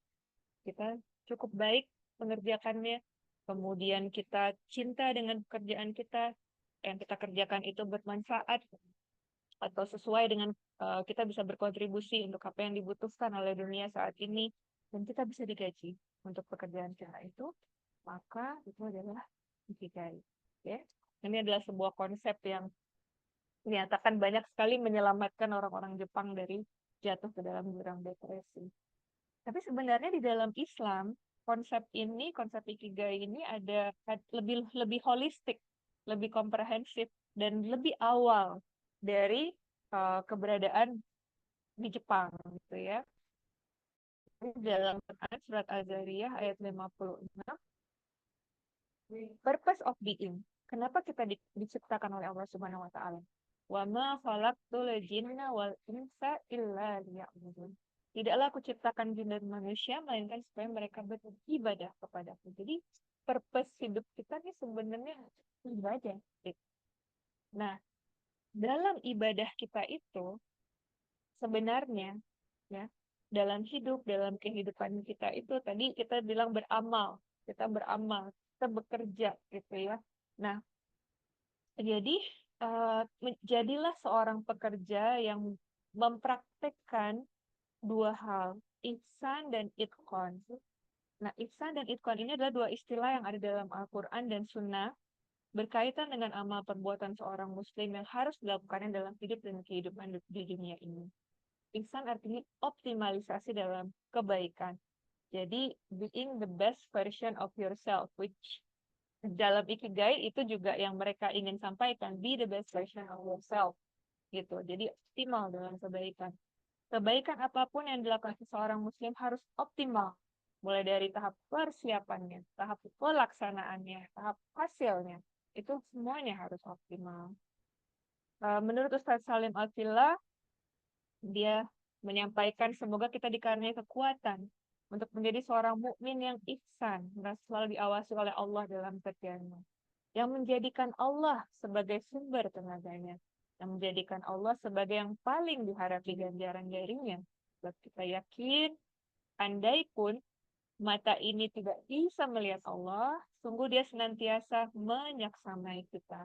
kita cukup baik mengerjakannya, kemudian kita cinta dengan pekerjaan kita, yang kita kerjakan itu bermanfaat, atau sesuai dengan kita bisa berkontribusi untuk apa yang dibutuhkan oleh dunia saat ini, dan kita bisa digaji untuk pekerjaan kita itu, maka itu adalah ikigai. Ya. Ini adalah sebuah konsep yang dinyatakan banyak sekali menyelamatkan orang-orang Jepang dari jatuh ke dalam jurang depresi. Tapi sebenarnya di dalam Islam, konsep ikigai ini ada lebih holistik, lebih komprehensif, dan lebih awal dari keberadaan di Jepang, gitu ya. Di dalam Quran surat Az-Zariyah ayat 56, purpose of being. Kenapa kita diciptakan oleh Allah Subhanahu wa taala? Wa ma khalaqtul jinna wal insa illa liya'budun. Tidaklah aku ciptakan jin dan manusia melainkan supaya mereka beribadah kepadaku. Jadi purpose hidup kita ini sebenarnya ibadah. Nah, dalam ibadah kita itu sebenarnya ya, dalam kehidupan kita itu tadi kita bilang beramal, kita bekerja gitu ya. Nah, jadi jadilah seorang pekerja yang mempraktekkan dua hal, ihsan dan itqan. Nah, ihsan dan itqan ini adalah dua istilah yang ada dalam Al-Quran dan Sunnah berkaitan dengan amal perbuatan seorang muslim yang harus dilakukannya dalam hidup dan kehidupan di dunia ini. Ihsan artinya optimalisasi dalam kebaikan. Jadi, being the best version of yourself, which dalam ikigai itu juga yang mereka ingin sampaikan, be the best version of yourself. Gitu. Jadi, optimal dalam kebaikan. Kebaikan apapun yang dilakukan seorang muslim harus optimal. Mulai dari tahap persiapannya, tahap pelaksanaannya, tahap hasilnya. Itu semuanya harus optimal. Menurut Ustadz Salim Al-Fillah, dia menyampaikan semoga kita dikaruniai kekuatan untuk menjadi seorang mukmin yang ihsan dan selalu diawasi oleh Allah dalam kerjanya. Yang menjadikan Allah sebagai sumber tenaganya. Yang menjadikan Allah sebagai yang paling diharapkan ganjaran darinya. Sebab kita yakin, andai pun mata ini tidak bisa melihat Allah, sungguh dia senantiasa menyaksamai kita.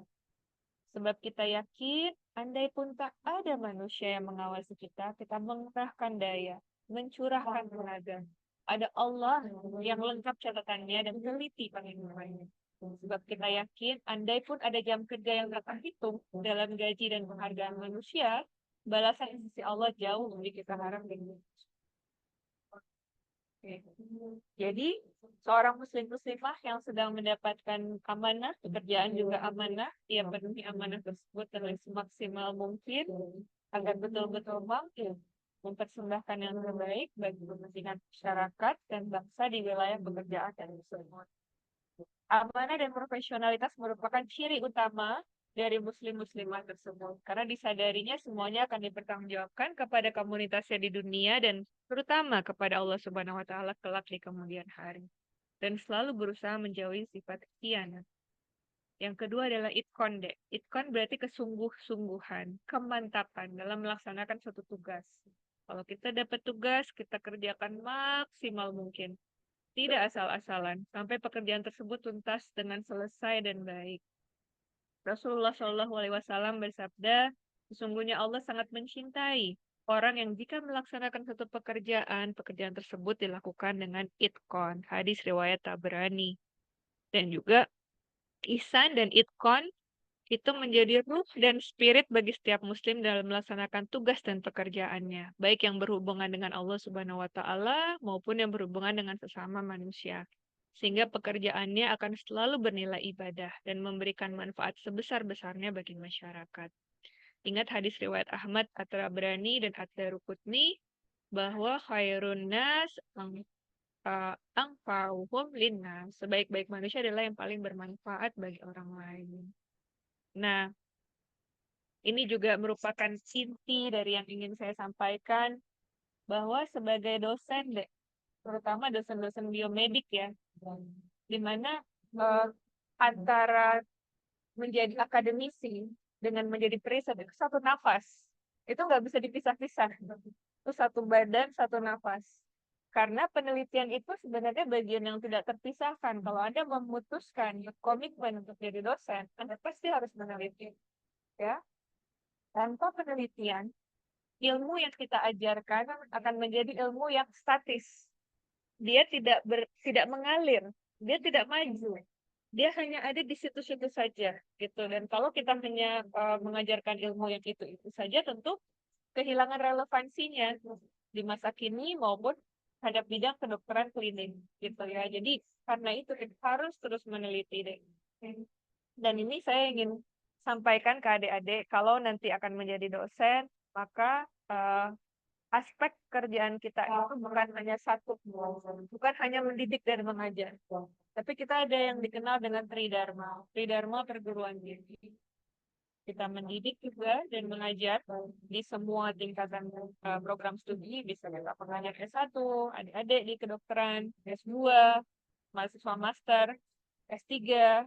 Sebab kita yakin, andai pun tak ada manusia yang mengawasi kita, kita mengerahkan daya, mencurahkan tenaga. Ada Allah yang lengkap catatannya dan teliti penghitungannya. Sebab kita yakin, andai pun ada jam kerja yang tak terhitung dalam gaji dan penghargaan manusia, balasan di sisi Allah jauh lebih kita harapkan. Jadi, seorang muslim-muslimah yang sedang mendapatkan amanah, pekerjaan juga amanah, ia penuhi amanah tersebut dengan semaksimal mungkin, agar betul-betul mampu mempersembahkan yang terbaik bagi kepentingan masyarakat dan bangsa di wilayah pekerjaan dan tersebut. Amanah dan profesionalitas merupakan ciri utama dari muslim-muslimah tersebut. Karena disadarinya semuanya akan dipertanggungjawabkan kepada komunitasnya di dunia dan terutama kepada Allah Subhanahu wa taala kelak di kemudian hari. Dan selalu berusaha menjauhi sifat khianat. Yang kedua adalah itqan. Itqan berarti kesungguh-sungguhan, kemantapan dalam melaksanakan suatu tugas. Kalau kita dapat tugas, kita kerjakan maksimal mungkin. Tidak asal-asalan, sampai pekerjaan tersebut tuntas dengan selesai dan baik. Rasulullah SAW bersabda, sesungguhnya Allah sangat mencintai orang yang jika melaksanakan satu pekerjaan tersebut dilakukan dengan itqan. Hadis riwayat Tabrani. Dan juga ihsan dan itqan itu menjadi ruh dan spirit bagi setiap muslim dalam melaksanakan tugas dan pekerjaannya, baik yang berhubungan dengan Allah Subhanahu wa taala maupun yang berhubungan dengan sesama manusia. Sehingga pekerjaannya akan selalu bernilai ibadah dan memberikan manfaat sebesar-besarnya bagi masyarakat. Ingat hadis riwayat Ahmad, At-Tabrani, dan Ad-Daruqutni bahwa khairun nas anfa'uhum linnas. Sebaik-baik manusia adalah yang paling bermanfaat bagi orang lain. Nah, ini juga merupakan inti dari yang ingin saya sampaikan, bahwa sebagai dosen, terutama dosen-dosen biomedik ya, di mana antara menjadi akademisi dengan menjadi periset itu satu nafas. Itu nggak bisa dipisah-pisah. Itu satu badan, satu nafas. Karena penelitian itu sebenarnya bagian yang tidak terpisahkan. Kalau Anda memutuskan komitmen untuk jadi dosen, Anda pasti harus meneliti. Ya, tanpa penelitian, ilmu yang kita ajarkan akan menjadi ilmu yang statis. Dia tidak mengalir, dia tidak maju. Dia hanya ada di situ-situ saja gitu. Dan kalau kita hanya mengajarkan ilmu yang itu saja, tentu kehilangan relevansinya di masa kini maupun terhadap bidang kedokteran klinik gitu ya. Jadi karena itu kita harus terus meneliti deh. Dan ini saya ingin sampaikan ke adik-adik, kalau nanti akan menjadi dosen, maka aspek kerjaan kita itu bukan hanya satu, bukan hanya mendidik dan mengajar, tapi kita ada yang dikenal dengan Tridharma, Tridharma perguruan tinggi. Kita mendidik juga dan mengajar di semua tingkatan program studi, bisa kita pengajar S1, adik-adik di kedokteran, S2, mahasiswa master, S3,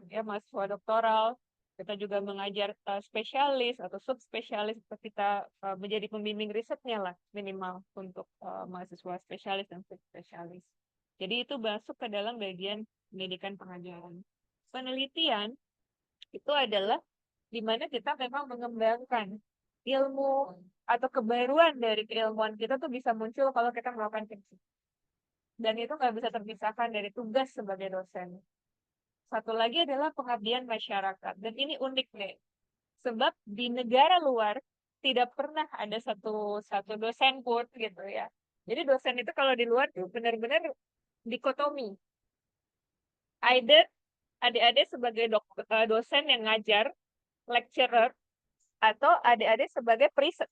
ya mahasiswa doktoral. Kita juga mengajar spesialis atau subspesialis, kita menjadi pembimbing risetnya lah minimal untuk mahasiswa spesialis dan subspesialis. Jadi itu masuk ke dalam bagian pendidikan pengajaran. Penelitian itu adalah di mana kita memang mengembangkan ilmu atau kebaruan dari keilmuan kita tuh bisa muncul kalau kita melakukan penelitian. Dan itu nggak bisa terpisahkan dari tugas sebagai dosen. Satu lagi adalah pengabdian masyarakat. Dan ini unik deh. Sebab di negara luar tidak pernah ada satu dosen pun gitu ya. Jadi dosen itu kalau di luar tuh benar-benar dikotomi. Either adik-adik sebagai dosen yang ngajar, lecturer, atau adik-adik sebagai periset,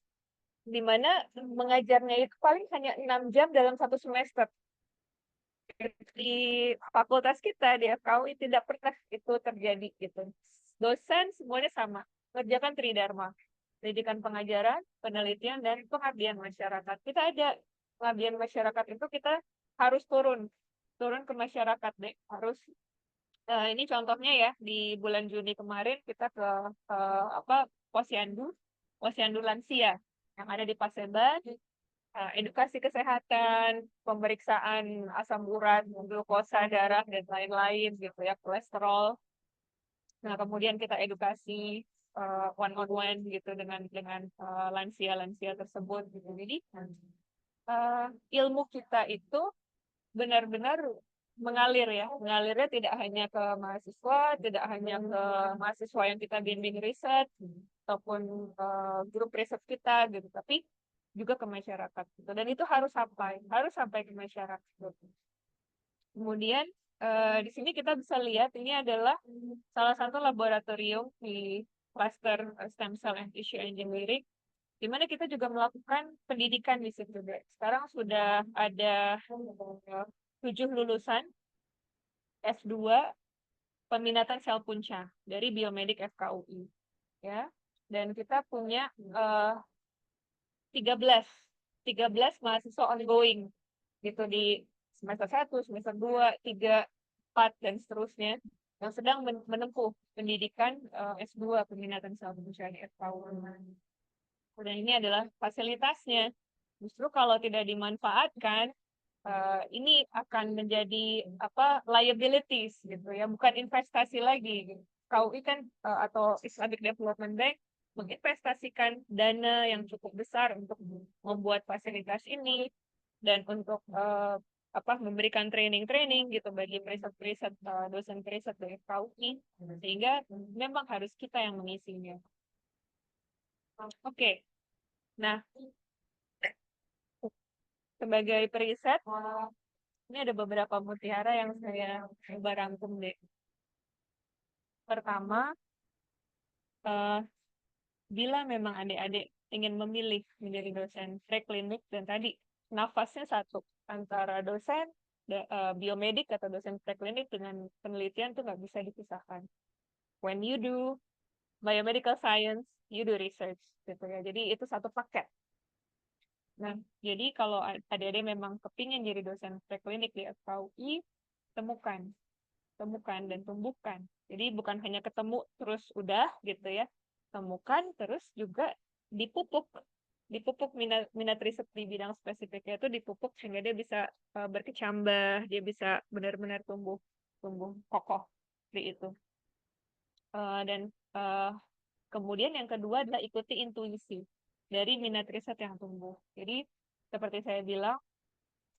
di mana mengajarnya itu paling hanya 6 jam dalam satu semester. Di fakultas kita, di FKUI, tidak pernah itu terjadi gitu. Dosen semuanya sama, kerjakan Tridharma, pendidikan pengajaran, penelitian, dan pengabdian masyarakat. Kita ada pengabdian masyarakat itu kita harus turun ke masyarakat deh, harus ini contohnya ya, di bulan Juni kemarin kita ke Posyandu lansia yang ada di Paseban, edukasi kesehatan, pemeriksaan asam urat, glukosa darah dan lain-lain gitu ya, kolesterol. Nah, kemudian kita edukasi one on one gitu dengan lansia-lansia tersebut gitu. Jadi ilmu kita itu benar-benar mengalir ya. Mengalirnya tidak hanya ke mahasiswa, tidak hanya ke mahasiswa yang kita bimbing riset ataupun grup riset kita gitu, tapi juga ke masyarakat gitu. Dan itu harus sampai ke masyarakat gitu. Kemudian di sini kita bisa lihat ini adalah salah satu laboratorium di cluster stem cell and tissue engineering, di mana kita juga melakukan pendidikan di situ. Sekarang sudah ada 7 lulusan S2 peminatan sel punca dari Biomedik FKUI, ya. Dan kita punya 13 mahasiswa ongoing gitu di semester 1, semester 2, 3, 4, dan seterusnya yang sedang menempuh pendidikan S2 peminatan sel punca di FKUI. Dan ini adalah fasilitasnya. Justru kalau tidak dimanfaatkan, ini akan menjadi liabilities gitu ya, bukan investasi lagi. KUI kan atau Islamic Development Bank menginvestasikan dana yang cukup besar untuk membuat fasilitas ini dan untuk memberikan training gitu bagi periset-periset, dosen periset dari KUI, sehingga memang harus kita yang mengisinya. Oke. Nah, sebagai periset, ini ada beberapa mutiara yang saya coba rangkum deh. Pertama, bila memang adik-adik ingin memilih menjadi dosen preklinik, dan tadi nafasnya satu antara dosen biomedik atau dosen preklinik dengan penelitian tuh nggak bisa dipisahkan. When you do biomedical science, you do research gitu ya. Jadi itu satu paket. Nah, jadi kalau adik-adik memang kepingin jadi dosen preklinik di FKUI, temukan, temukan dan tumbuhkan. Jadi bukan hanya ketemu terus udah gitu ya. Temukan terus juga dipupuk. Dipupuk minat riset di bidang spesifiknya itu dipupuk sehingga dia bisa berkecambah, dia bisa benar-benar tumbuh kokoh di itu. Dan kemudian yang kedua adalah ikuti intuisi dari minat riset yang tumbuh. Jadi seperti saya bilang,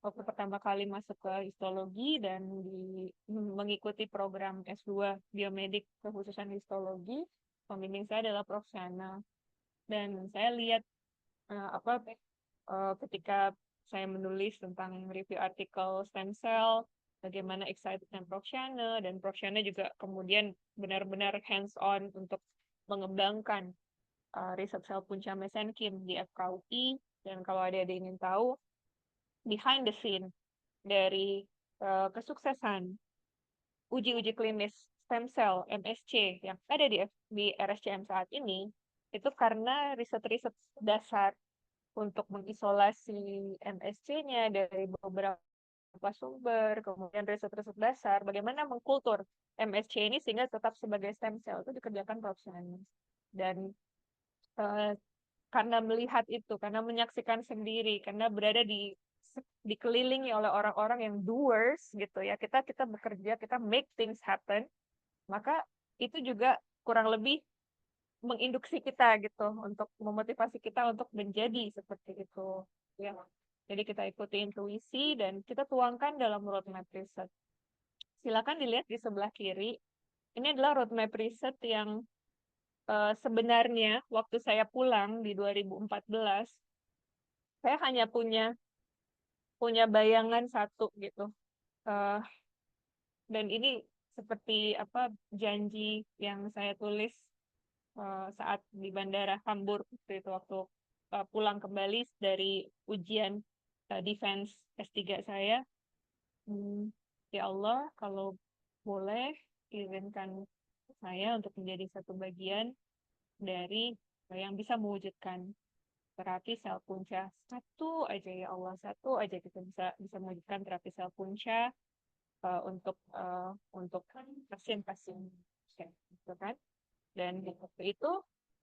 waktu pertama kali masuk ke histologi dan mengikuti program S2 biomedik kekhususan histologi, pembimbing saya adalah Prof. Shana. Dan saya lihat ketika saya menulis tentang review artikel stem cell, bagaimana excited dan Prof. Shana, dan Prof. Shana juga kemudian benar-benar hands-on untuk mengembangkan riset sel punca mesenkim di FKUI. Dan kalau ada ingin tahu, behind the scene dari kesuksesan uji-uji klinis stem cell MSC yang ada di RSCM saat ini, itu karena riset-riset dasar untuk mengisolasi MSC-nya dari beberapa sumber, kemudian riset-riset dasar, bagaimana mengkultur MSC ini sehingga tetap sebagai stem cell itu dikerjakan profesional. Dan karena melihat itu, karena menyaksikan sendiri, karena berada dikelilingi oleh orang-orang yang doers gitu ya, kita bekerja, kita make things happen, maka itu juga kurang lebih menginduksi kita gitu untuk memotivasi kita untuk menjadi seperti itu ya. Jadi kita ikuti intuisi dan kita tuangkan dalam roadmap riset. Silakan dilihat di sebelah kiri. Ini adalah roadmap riset yang sebenarnya waktu saya pulang di 2014, saya hanya punya bayangan satu gitu. Dan ini seperti janji yang saya tulis saat di Bandara Hamburg waktu pulang kembali dari ujian defense S3 saya. Ya Allah, kalau boleh izinkan saya untuk menjadi satu bagian dari yang bisa mewujudkan terapi sel punca. Satu aja ya Allah, satu aja kita bisa mewujudkan terapi sel punca untuk pasien-pasien, gitu kan? Dan waktu itu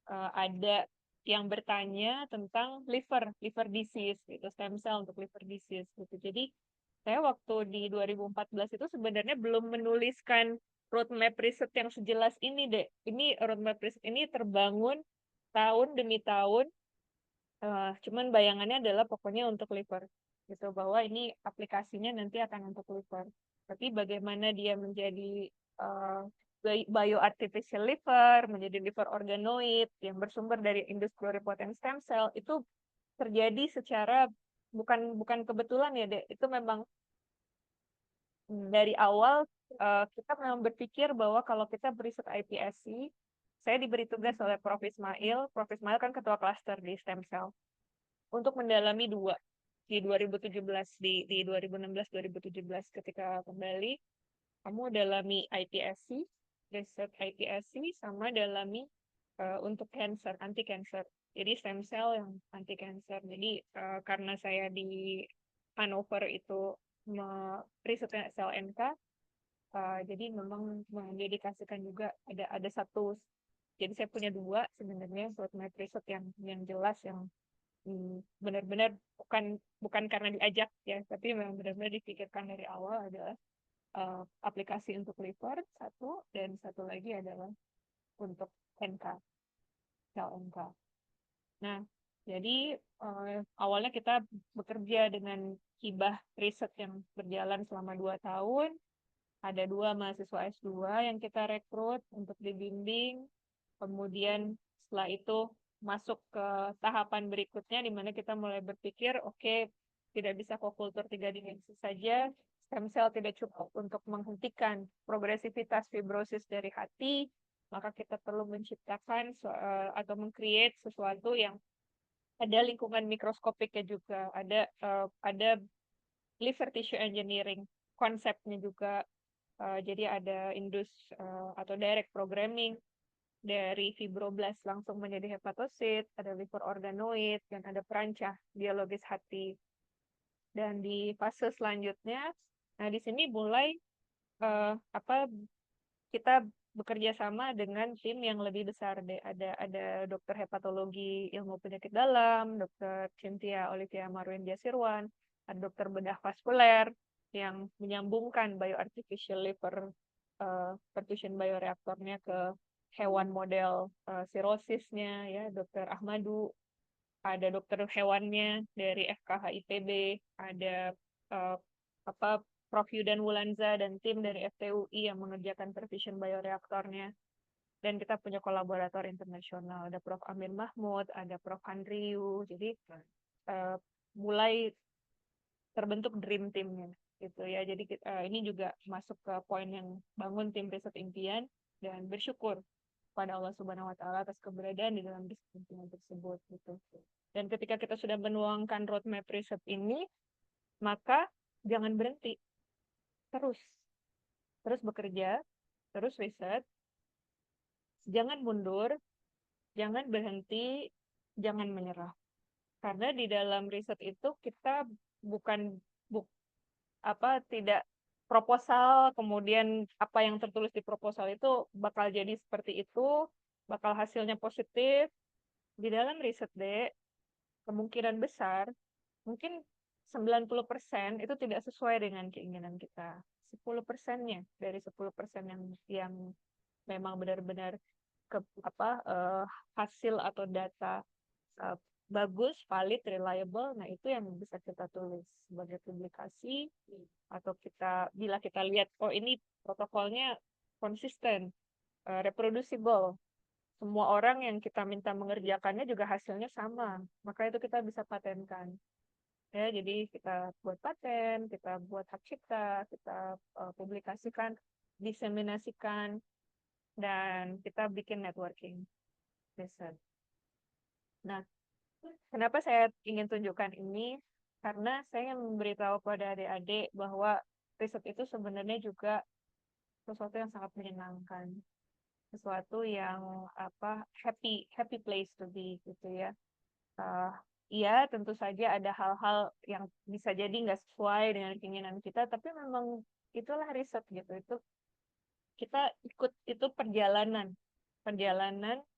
ada yang bertanya tentang liver disease, gitu, stem cell untuk liver disease, gitu. Jadi saya waktu di 2014 itu sebenarnya belum menuliskan roadmap riset yang sejelas ini deh. Ini roadmap riset ini terbangun tahun demi tahun. Cuman bayangannya adalah pokoknya untuk liver, gitu, bahwa ini aplikasinya nanti akan untuk liver. Tapi bagaimana dia menjadi bioartificial liver, menjadi liver organoid yang bersumber dari industri pluripotent stem cell, itu terjadi secara bukan kebetulan ya, Dek. Itu memang dari awal kita memang berpikir bahwa kalau kita beriset iPSC, saya diberi tugas oleh Prof. Ismail. Prof. Ismail kan ketua klaster di stem cell, untuk mendalami dua di 2017, di 2016-2017 ketika kembali, kamu dalami iPSC, riset iPSC, sama dalami untuk cancer, anti cancer. Jadi stem cell yang anti cancer. Jadi karena saya di Hannover itu risetnya sel NK, jadi memang mendedikasikan juga ada satu. Jadi saya punya dua sebenarnya roadmap riset yang jelas, yang benar-benar bukan karena diajak ya, tapi memang benar-benar dipikirkan dari awal adalah aplikasi untuk liver satu, dan satu lagi adalah untuk NK, sel NK. Nah, jadi awalnya kita bekerja dengan hibah riset yang berjalan selama 2 tahun. Ada 2 mahasiswa S2 yang kita rekrut untuk dibimbing. Kemudian setelah itu masuk ke tahapan berikutnya, di mana kita mulai berpikir, oke, tidak bisa kokultur 3 dimensi saja, stem cell tidak cukup untuk menghentikan progresivitas fibrosis dari hati, maka kita perlu menciptakan atau meng-create sesuatu yang ada lingkungan mikroskopiknya juga, ada liver tissue engineering konsepnya juga. Jadi ada atau direct programming dari fibroblast langsung menjadi hepatosit, ada liver organoid, dan ada perancah biologis hati. Dan di fase selanjutnya, nah di sini mulai kita bekerja sama dengan tim yang lebih besar deh. Ada dokter hepatologi ilmu penyakit dalam, dokter Cynthia Olivia Marwin Jasirwan, ada dokter bedah vaskuler yang menyambungkan bioartificial liver perfusion bioreaktornya ke hewan model sirosisnya, ya, dokter Ahmadu, ada dokter hewannya dari FKH IPB, ada Prof. Yudan Wulanza dan tim dari FTUI yang mengerjakan perfusion bioreaktornya. Dan kita punya kolaborator internasional, ada Prof. Amir Mahmud, ada Prof. Andriu. Jadi mulai terbentuk dream team-nya gitu ya. Jadi ini juga masuk ke poin yang bangun tim riset impian dan bersyukur pada Allah Subhanahu wa taala atas keberadaan di dalam riset impian tersebut gitu. Dan ketika kita sudah menuangkan roadmap riset ini, maka jangan berhenti. Terus bekerja, terus riset, jangan mundur, jangan berhenti, jangan menyerah. Karena di dalam riset itu kita tidak proposal, kemudian apa yang tertulis di proposal itu bakal jadi seperti itu, bakal hasilnya positif. Di dalam riset kemungkinan besar, mungkin 90% itu tidak sesuai dengan keinginan kita. 10%-nya dari 10% yang memang benar-benar hasil atau data bagus, valid, reliable, nah itu yang bisa kita tulis sebagai publikasi, atau bila kita lihat, oh ini protokolnya konsisten, reproducible, semua orang yang kita minta mengerjakannya juga hasilnya sama, maka itu kita bisa patenkan. Ya, jadi kita buat paten, kita buat hak cipta, kita publikasikan, diseminasikan, dan kita bikin networking riset. Nah, kenapa saya ingin tunjukkan ini? Karena saya ingin memberitahu pada adik-adik bahwa riset itu sebenarnya juga sesuatu yang sangat menyenangkan, sesuatu yang happy place to be gitu ya. Iya, tentu saja ada hal-hal yang bisa jadi nggak sesuai dengan keinginan kita, tapi memang itulah riset gitu. Itu kita ikut itu perjalanan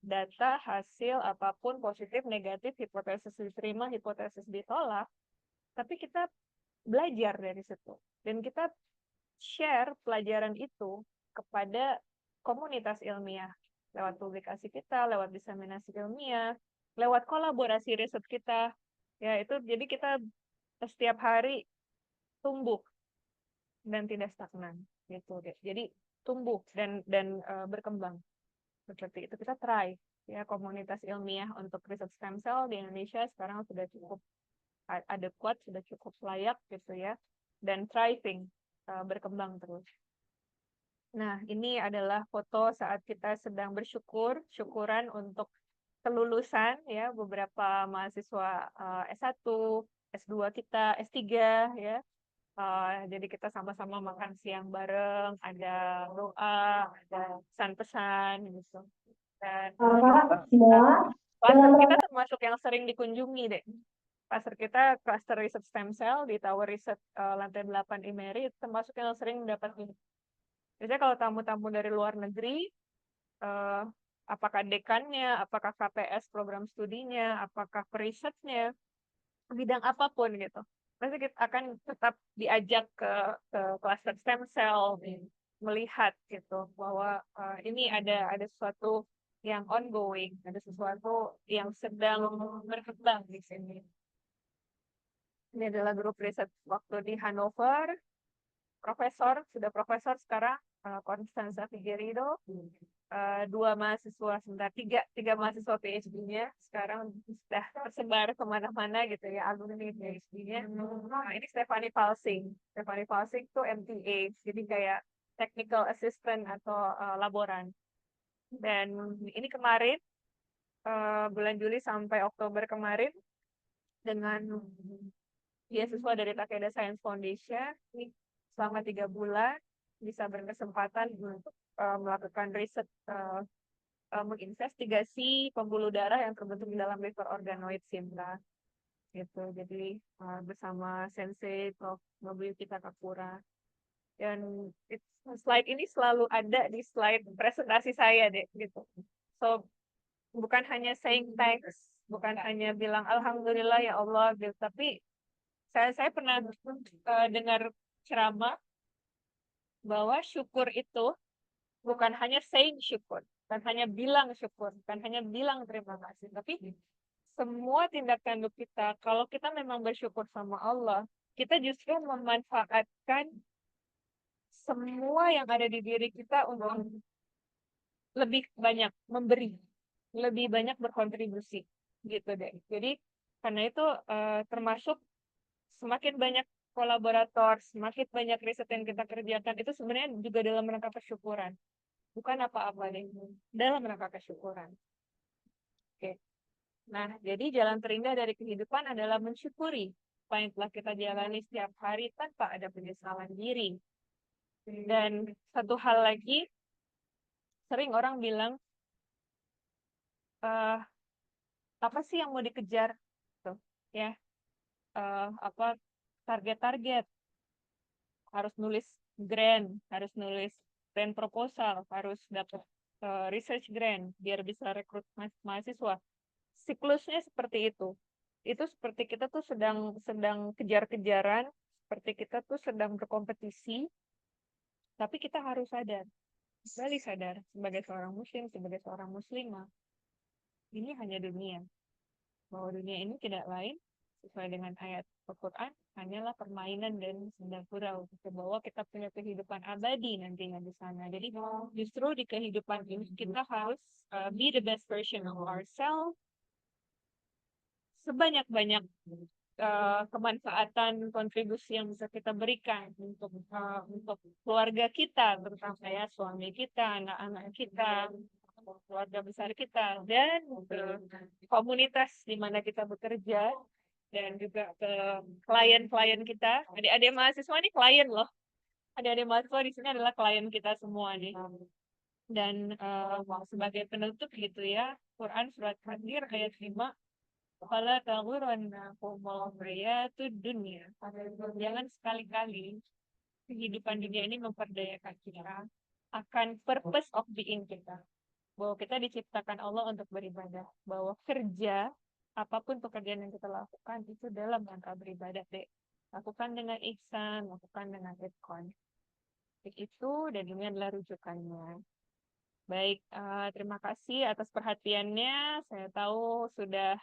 data, hasil, apapun, positif, negatif, hipotesis diterima, hipotesis ditolak, tapi kita belajar dari situ. Dan kita share pelajaran itu kepada komunitas ilmiah, lewat publikasi kita, lewat diseminasi ilmiah, lewat kolaborasi riset kita. Ya, itu jadi kita setiap hari tumbuh dan tidak stagnan gitu. Jadi tumbuh dan berkembang. Seperti itu kita try ya, komunitas ilmiah untuk riset stem cell di Indonesia sekarang sudah cukup adekuat, sudah cukup layak gitu ya, dan thriving, berkembang terus. Nah, ini adalah foto saat kita sedang syukuran untuk kelulusan ya beberapa mahasiswa S1, S2 kita, S3 ya. Jadi kita sama-sama makan siang bareng, ada doa, ada pesan-pesan gitu. Dan cluster kita termasuk yang sering dikunjungi deh. Cluster riset stem cell di Tower Riset lantai 8 IMERI termasuk yang sering mendapat. Biasanya kalau tamu-tamu dari luar negeri, apakah dekannya, apakah KPS program studinya, apakah perisetnya, bidang apapun gitu, pasti kita akan tetap diajak ke cluster stem cell, melihat gitu bahwa ini ada sesuatu yang ongoing, ada sesuatu yang sedang berkembang di sini. Ini adalah grup riset waktu di Hannover, sudah profesor sekarang, Constanza Figueiredo, tiga mahasiswa PhD-nya sekarang sudah tersebar kemana-mana gitu ya, alumni PhD-nya. Nah, ini Stephanie Palsing tuh MTA, jadi kayak technical assistant atau laboran. Dan ini kemarin, bulan Juli sampai Oktober kemarin, dengan beasiswa dari Takeda Science Foundation, ini selama 3 bulan bisa berkesempatan untuk melakukan riset, menginvestigasi pembuluh darah yang terbentuk di dalam liver organoid Sinta gitu. Jadi bersama Sensei Prof. Nobuyuki Takakura. Dan slide ini selalu ada di slide presentasi saya deh gitu. So bukan hanya saying thanks, bukan hanya bilang alhamdulillah ya Allah gitu, tapi saya pernah dengar ceramah bahwa syukur itu bukan hanya saying syukur, bukan hanya bilang syukur, bukan hanya bilang terima kasih, tapi semua tindak tanduk kita, kalau kita memang bersyukur sama Allah, kita justru memanfaatkan semua yang ada di diri kita untuk lebih banyak memberi, lebih banyak berkontribusi, gitu deh. Jadi karena itu termasuk semakin banyak kolaborator, semakin banyak riset yang kita kerjakan, itu sebenarnya juga dalam rangka kesyukuran. Bukan apa-apa deh, dalam rangka kesyukuran. Oke. Nah, jadi jalan terindah dari kehidupan adalah mensyukuri apa yang telah kita jalani setiap hari tanpa ada penyesalan diri. Dan satu hal lagi, sering orang bilang, eh apa sih yang mau dikejar? Tuh, ya, apa target-target, harus nulis grant, harus nulis grant proposal, harus dapat research grant biar bisa rekrut mahasiswa. Siklusnya seperti itu. Itu seperti kita tuh sedang kejar-kejaran, seperti kita tuh sedang berkompetisi, tapi kita harus sadar, kembali sadar sebagai seorang muslim, sebagai seorang muslimah, ini hanya dunia. Bahwa dunia ini tidak lain sesuai dengan ayat Al-Quran hanyalah permainan dan senda gurau, bahwa kita punya kehidupan abadi nantinya di sana. Jadi justru di kehidupan ini kita harus be the best version of ourselves, sebanyak-banyak kemanfaatan kontribusi yang bisa kita berikan untuk keluarga kita, terutama ya suami kita, anak-anak kita, keluarga besar kita, dan komunitas di mana kita bekerja, dan juga ke klien-klien kita. Adik-adik mahasiswa ini klien loh. Adik-adik mahasiswa di sini adalah klien kita semua nih. Dan sebagai penutup gitu ya, Quran surat Fatir ayat 5, Fala taghurrannakumul hayatud dunya. Jangan sekali-kali kehidupan dunia ini memperdayakan kita akan purpose of being kita. Bahwa kita diciptakan Allah untuk beribadah. Bahwa kerja, apapun pekerjaan yang kita lakukan, itu dalam rangka beribadah, dek. Lakukan dengan ihsan, lakukan dengan itqan. Itu, dan ini adalah rujukannya. Baik, terima kasih atas perhatiannya. Saya tahu sudah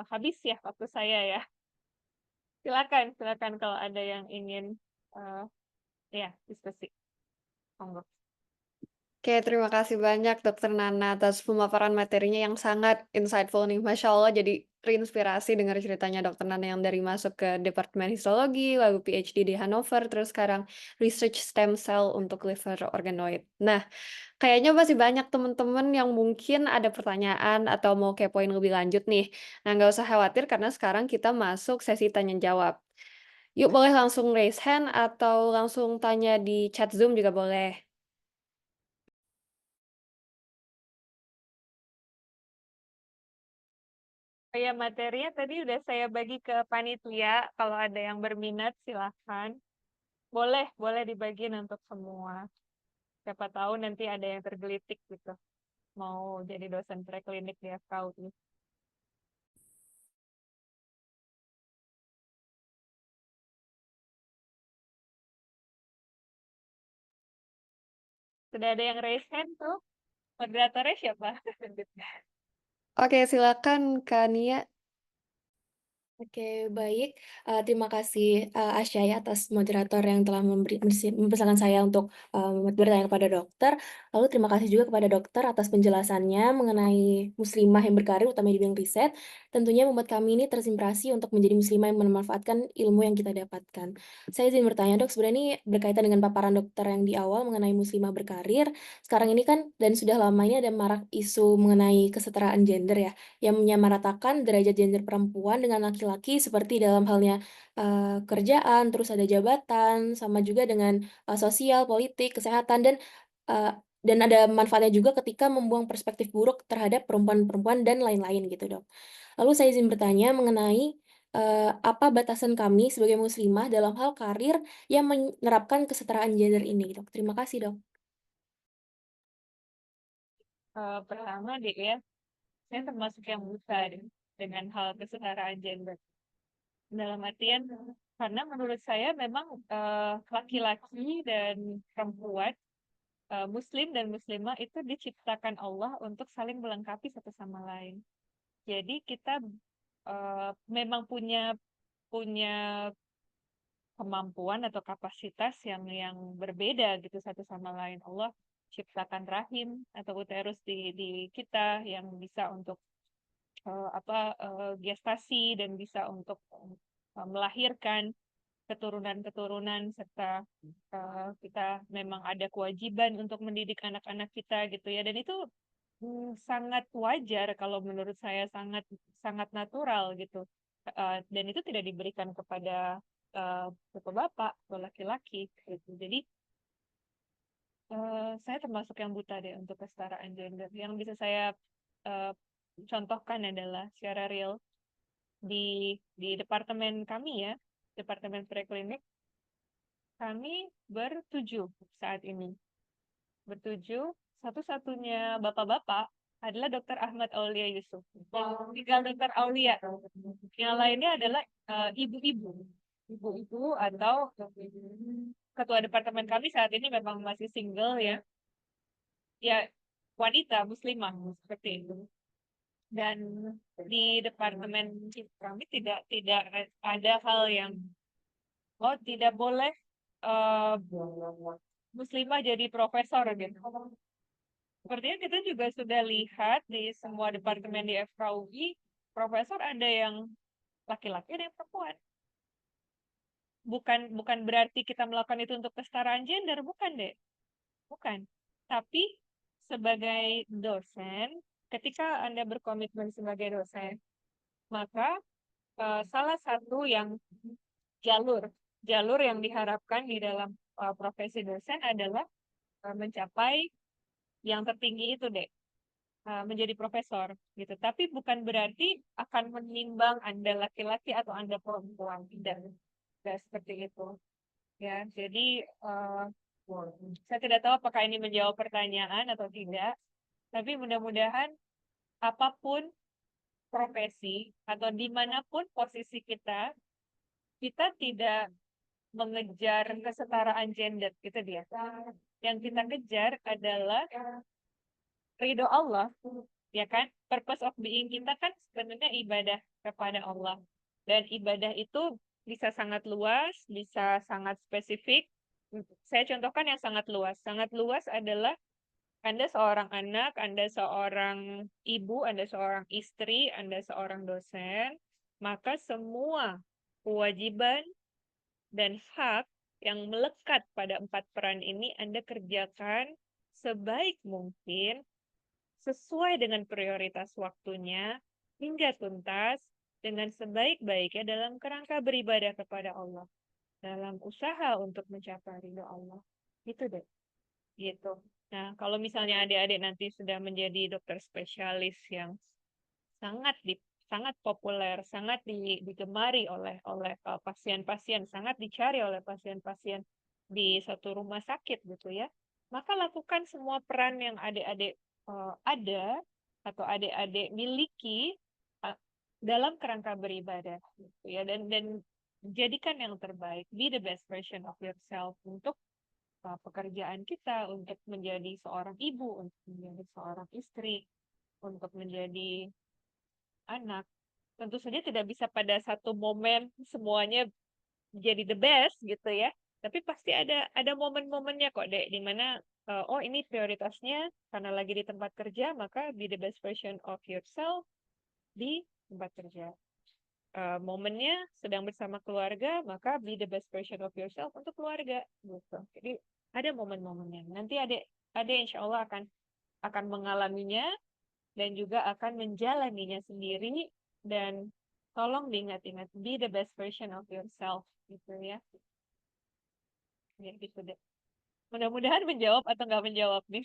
habis ya waktu saya ya. Silakan kalau ada yang ingin ya diskusi. Monggo. Oke, terima kasih banyak Dokter Nana atas pemaparan materinya yang sangat insightful nih. Masya Allah, jadi terinspirasi dengar ceritanya Dokter Nana yang dari masuk ke Departemen Histologi, lalu PhD di Hannover, terus sekarang Research Stem Cell untuk liver organoid. Nah, kayaknya masih banyak teman-teman yang mungkin ada pertanyaan atau mau kepoin lebih lanjut nih. Nah, nggak usah khawatir karena sekarang kita masuk sesi tanya-jawab. Yuk, boleh langsung raise hand atau langsung tanya di chat Zoom juga boleh. Ya, materinya tadi udah saya bagi ke panitia. Kalau ada yang berminat, silahkan. Boleh dibagiin untuk semua. Siapa tahu nanti ada yang tergelitik gitu. Mau jadi dosen preklinik di FKUI. Sudah ada yang raise hand tuh. Moderatornya siapa? Oke, silakan Kak Nia. Oke, baik. Terima kasih, Asya ya atas moderator yang telah mempersilahkan saya untuk, bertanya kepada dokter. Lalu terima kasih juga kepada dokter atas penjelasannya mengenai muslimah yang berkarir utama di bidang riset. Tentunya membuat kami ini terinspirasi untuk menjadi muslimah yang memanfaatkan ilmu yang kita dapatkan. Saya izin bertanya Dok, sebenarnya ini berkaitan dengan paparan dokter yang di awal mengenai muslimah berkarir. Sekarang ini kan dan sudah lama ini ada marak isu mengenai kesetaraan gender ya yang menyamaratakan derajat gender perempuan dengan laki-laki seperti dalam halnya, kerjaan, terus ada jabatan, sama juga dengan, sosial, politik, kesehatan, eee, dan ada manfaatnya juga ketika membuang perspektif buruk terhadap perempuan-perempuan dan lain-lain gitu, Dok. Lalu saya izin bertanya mengenai, apa batasan kami sebagai muslimah dalam hal karir yang menerapkan kesetaraan gender ini, Dok? Terima kasih, Dok. Pertama deh ya, saya termasuk yang buta deh dengan hal kesetaraan gender. Dalam artian, karena menurut saya memang laki-laki dan perempuan, muslim dan muslimah itu diciptakan Allah untuk saling melengkapi satu sama lain. Jadi kita memang punya punya kemampuan atau kapasitas yang berbeda gitu satu sama lain. Allah ciptakan rahim atau uterus di kita yang bisa untuk gestasi dan bisa untuk melahirkan keturunan-keturunan serta kita memang ada kewajiban untuk mendidik anak-anak kita gitu ya, dan itu sangat wajar kalau menurut saya, sangat sangat natural gitu. Dan itu tidak diberikan kepada bapak-bapak atau laki-laki gitu. Jadi saya termasuk yang buta deh untuk kesetaraan gender. Yang bisa saya uh, contohkan adalah secara real di departemen kami ya, departemen preklinik, kami bertujuh saat ini. Bertujuh, satu-satunya bapak-bapak adalah Dr. Ahmad Aulia Yusuf. Tinggal Dr. Aulia. Yang lainnya adalah ibu-ibu. Ibu-ibu atau ketua departemen kami saat ini memang masih single ya. Ya, wanita muslimah seperti itu. Dan di departemen kami tidak ada hal yang tidak boleh uh, muslimah jadi profesor gitu. Sepertinya kita juga sudah lihat di semua departemen di FKUI, profesor ada yang laki-laki, ada yang perempuan. Bukan berarti kita melakukan itu untuk kesetaraan gender, bukan deh. Bukan. Tapi sebagai dosen, ketika Anda berkomitmen sebagai dosen, maka salah satu yang jalur jalur yang diharapkan di dalam profesi dosen adalah mencapai yang tertinggi itu deh, menjadi profesor gitu. Tapi bukan berarti akan menimbang Anda laki-laki atau Anda perempuan, tidak seperti itu ya. Jadi saya tidak tahu apakah ini menjawab pertanyaan atau tidak, tapi mudah-mudahan apapun profesi atau dimanapun posisi kita, kita tidak mengejar kesetaraan gender gitu dia. Yang kita kejar adalah ridho Allah, ya kan? Purpose of being kita kan sebenarnya ibadah kepada Allah. Dan ibadah itu bisa sangat luas, bisa sangat spesifik. Saya contohkan yang sangat luas. Sangat luas adalah Anda seorang anak, Anda seorang ibu, Anda seorang istri, Anda seorang dosen, maka semua kewajiban dan hak yang melekat pada 4 peran ini Anda kerjakan sebaik mungkin sesuai dengan prioritas waktunya hingga tuntas dengan sebaik-baiknya dalam kerangka beribadah kepada Allah, dalam usaha untuk mencapai ridho Allah. Gitu deh. Gitu. Nah, kalau misalnya adik-adik nanti sudah menjadi dokter spesialis yang sangat sangat populer, sangat digemari oleh pasien-pasien, sangat dicari oleh pasien-pasien di satu rumah sakit gitu ya, maka lakukan semua peran yang adik-adik ada atau adik-adik miliki dalam kerangka beribadah gitu ya, dan jadikan yang terbaik, be the best version of yourself untuk pekerjaan kita, untuk menjadi seorang ibu, untuk menjadi seorang istri, untuk menjadi anak, tentu saja tidak bisa pada satu momen semuanya jadi the best gitu ya. Tapi pasti ada momen-momennya kok, Dek, di mana oh ini prioritasnya karena lagi di tempat kerja, maka be the best version of yourself di tempat kerja. Momennya sedang bersama keluarga, maka be the best version of yourself untuk keluarga gitu. Jadi ada momen-momennya. Nanti Ade insya Allah akan mengalaminya dan juga akan menjalaninya sendiri, dan tolong diingat-ingat be the best version of yourself gitu ya. Ya gitu deh. Mudah-mudahan menjawab atau nggak menjawab nih.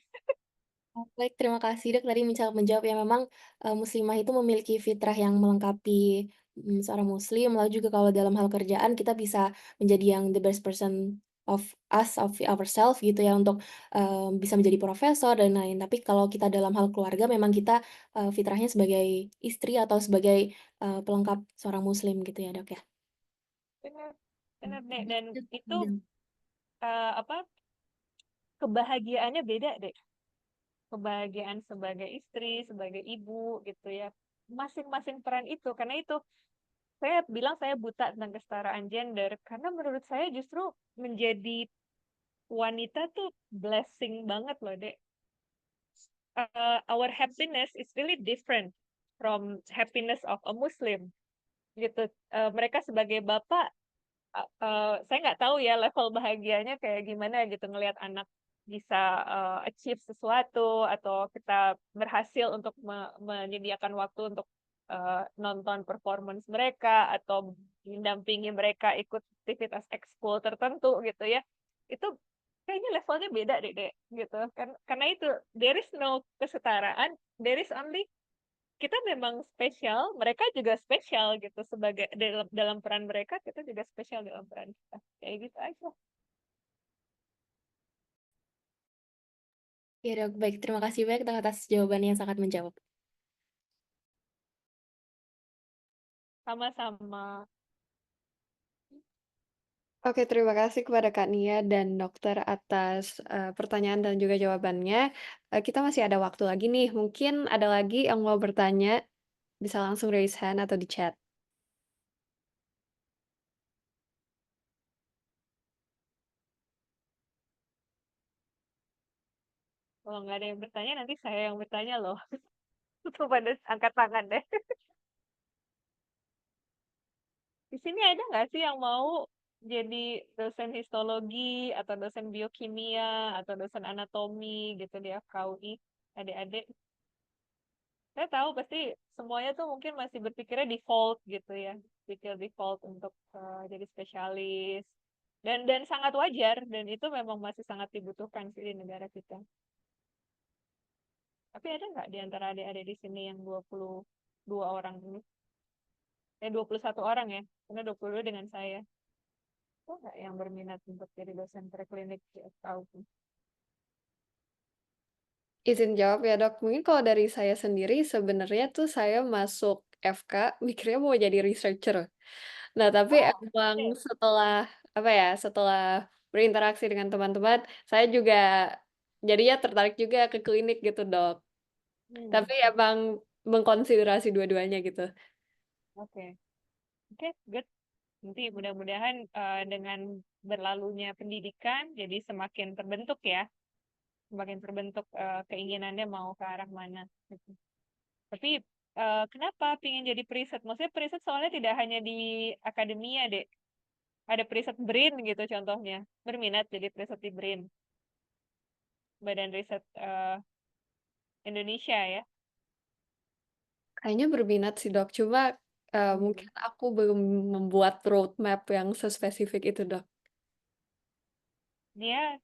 Baik, terima kasih Dok tadi menjawab ya memang, muslimah itu memiliki fitrah yang melengkapi, seorang muslim, lalu juga kalau dalam hal kerjaan kita bisa menjadi yang the best person of us, of ourselves gitu ya untuk, bisa menjadi profesor dan lain. Tapi kalau kita dalam hal keluarga memang kita, fitrahnya sebagai istri atau sebagai, pelengkap seorang muslim gitu ya Dok ya? Benar, benar deh. Dan itu apa kebahagiaannya beda deh. Kebahagiaan sebagai istri, sebagai ibu gitu ya. Masing-masing peran itu, karena itu saya bilang saya buta tentang kesetaraan gender karena menurut saya justru menjadi wanita tuh blessing banget loh, Dek. Our happiness is really different from happiness of a Muslim gitu. Mereka sebagai bapak, saya nggak tahu ya level bahagianya kayak gimana gitu ngelihat anak bisa achieve sesuatu atau kita berhasil untuk menyediakan waktu untuk nonton performance mereka atau mendampingi mereka ikut aktivitas ekskul tertentu gitu ya. Itu kayaknya levelnya beda deh, Dek, gitu. Karena itu there is no kesetaraan, there is only kita memang spesial, mereka juga spesial gitu sebagai dalam dalam peran mereka, kita juga spesial dalam peran kita. Kayak gitu aja. Ya Dok, baik terima kasih banyak Dok atas jawabannya yang sangat menjawab. Sama-sama. Oke, terima kasih kepada Kak Nia dan dokter atas pertanyaan dan juga jawabannya. Kita masih ada waktu lagi nih, mungkin ada lagi yang mau bertanya, bisa langsung raise hand atau di chat. Kalau nggak ada yang bertanya, nanti saya yang bertanya loh. Tuh pada angkat tangan deh. Di sini ada nggak sih yang mau jadi dosen histologi atau dosen biokimia atau dosen anatomi gitu di FKUI? Adik-adik. Saya tahu pasti semuanya tuh mungkin masih berpikirnya default gitu ya, pikir default untuk jadi spesialis, dan sangat wajar, dan itu memang masih sangat dibutuhkan sih di negara kita. Tapi ada nggak di antara adik-adik di sini yang 22 orang ini? 21 orang ya, karena 22 dengan saya. Ada nggak yang berminat untuk jadi dosen preklinik di FKUI? Izin jawab ya dok, mungkin kalau dari saya sendiri sebenarnya tuh saya masuk FK mikirnya mau jadi researcher. Nah tapi Oh, emang oke. setelah apa ya, setelah berinteraksi dengan teman-teman, saya juga jadinya tertarik juga ke klinik gitu dok. Hmm, Tapi emang mengkonsiderasi dua-duanya gitu. oke. Oke, good. Nanti mudah-mudahan dengan berlalunya pendidikan jadi semakin terbentuk ya, semakin terbentuk keinginannya mau ke arah mana gitu. Tapi kenapa pingin jadi periset? Maksudnya periset soalnya tidak hanya di akademia, Dek. Ada periset BRIN gitu contohnya. Berminat jadi periset di BRIN, Badan Riset Indonesia ya. Kayaknya berminat sih dok, cuma mungkin Hmm. aku belum membuat roadmap yang sespesifik itu dok. Dia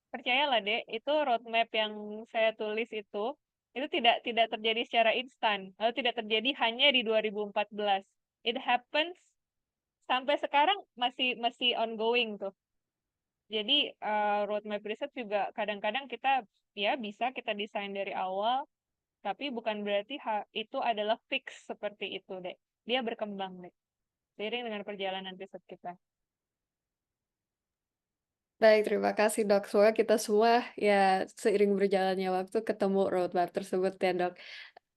percayalah deh, itu roadmap yang saya tulis itu tidak terjadi secara instan, lalu tidak terjadi hanya di 2014. It happens sampai sekarang masih masih ongoing tuh. Jadi roadmap riset juga kadang-kadang kita ya bisa kita desain dari awal, tapi bukan berarti itu adalah fix seperti itu deh. Dia berkembang deh, seiring dengan perjalanan riset kita. Baik, terima kasih dok. Semoga kita semua ya seiring berjalannya waktu ketemu roadmap tersebut ya dok.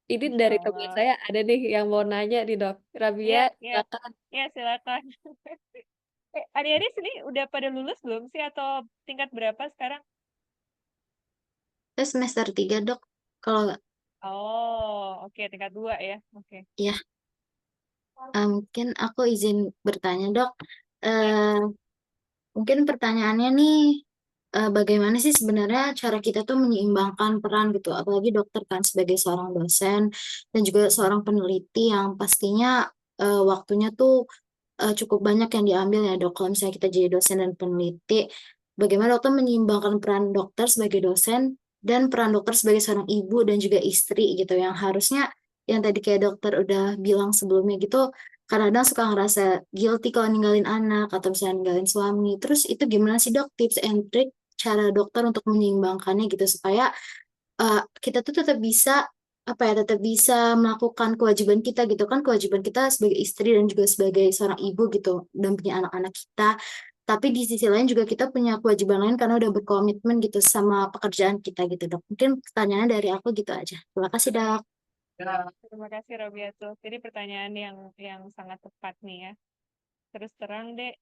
Ini Masya dari teman Allah. saya ada nih yang mau nanya nih, Dok. Iya, Rabia, iya, silakan. iya silakan. Adik-adik sini udah pada lulus belum sih atau tingkat berapa sekarang? Saya semester 3 dok. Kalau nggak, Oh, oke, tingkat 2 ya. Oke. ya, mungkin aku izin bertanya dok. Ya. Eh, Mungkin pertanyaannya nih, bagaimana sih sebenarnya cara kita tuh menyeimbangkan peran gitu, apalagi dokter kan sebagai seorang dosen dan juga seorang peneliti yang pastinya waktunya tuh cukup banyak yang diambil ya dok. Kalau misalnya kita jadi dosen dan peneliti, bagaimana dokter menyeimbangkan peran dokter sebagai dosen dan peran dokter sebagai seorang ibu dan juga istri gitu, yang harusnya yang tadi kayak dokter udah bilang sebelumnya gitu, kadang-kadang suka ngerasa guilty kalau ninggalin anak atau misalnya ninggalin suami. Terus itu gimana sih dok tips and trick cara dokter untuk menyeimbangkannya gitu supaya kita tuh tetap bisa apa ya, tetap bisa melakukan kewajiban kita gitu kan, kewajiban kita sebagai istri dan juga sebagai seorang ibu gitu dan punya anak-anak kita, tapi di sisi lain juga kita punya kewajiban lain karena udah berkomitmen gitu sama pekerjaan kita gitu dok. Mungkin pertanyaannya dari aku gitu aja. Terima kasih dok. Terima kasih Robiatul. Jadi pertanyaan yang sangat tepat nih ya. Terus terang Dek,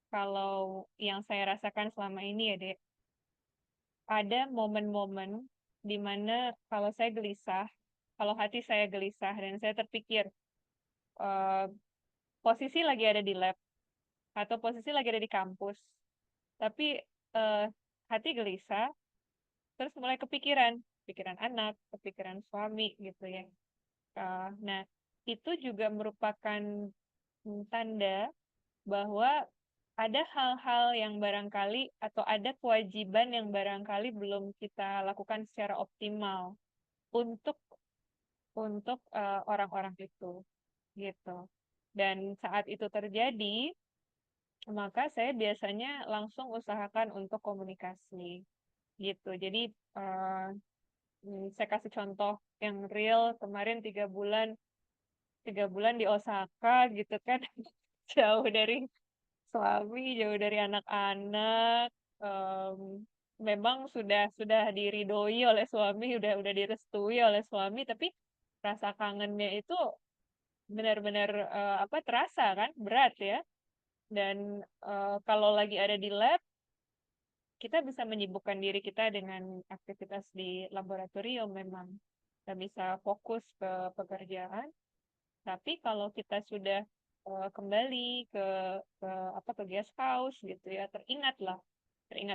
kalau yang saya rasakan selama ini ya Dek, ada momen-momen di mana kalau saya gelisah, kalau hati saya gelisah dan saya terpikir eh, posisi lagi ada di lab atau posisi lagi ada di kampus, tapi eh, hati gelisah, terus mulai kepikiran, pikiran anak, kepikiran suami gitu ya. Nah, itu juga merupakan tanda bahwa ada hal-hal yang barangkali atau ada kewajiban yang barangkali belum kita lakukan secara optimal untuk orang-orang itu gitu. Dan saat itu terjadi, maka saya biasanya langsung usahakan untuk komunikasi gitu. Jadi saya kasih contoh yang real kemarin 3 bulan di Osaka gitu kan, jauh dari suami, jauh dari anak-anak. Memang sudah diridoi oleh suami, udah direstui oleh suami, tapi rasa kangennya itu benar-benar apa terasa kan, berat ya. Dan kalau lagi ada di lab, kita bisa menyibukkan diri kita dengan aktivitas di laboratorium memang. Kita bisa fokus ke pekerjaan, tapi kalau kita sudah kembali ke guest house gitu ya, teringat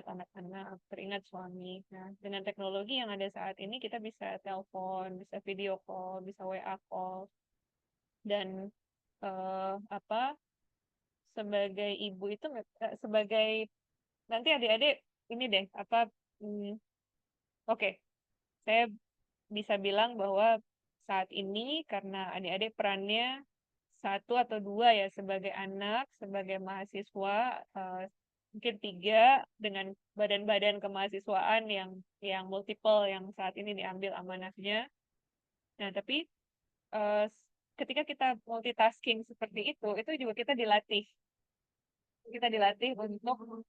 anak-anak, teringat suami. Nah, dengan teknologi yang ada saat ini kita bisa telepon, bisa video call, bisa WA call, dan apa sebagai ibu itu sebagai nanti adik-adik ini deh apa oke, saya bisa bilang bahwa saat ini karena adik-adik perannya satu atau dua ya sebagai anak, sebagai mahasiswa, mungkin tiga dengan badan-badan kemahasiswaan yang multiple yang saat ini diambil amanahnya. Nah, tapi eh, ketika kita multitasking seperti itu juga kita dilatih. Kita dilatih untuk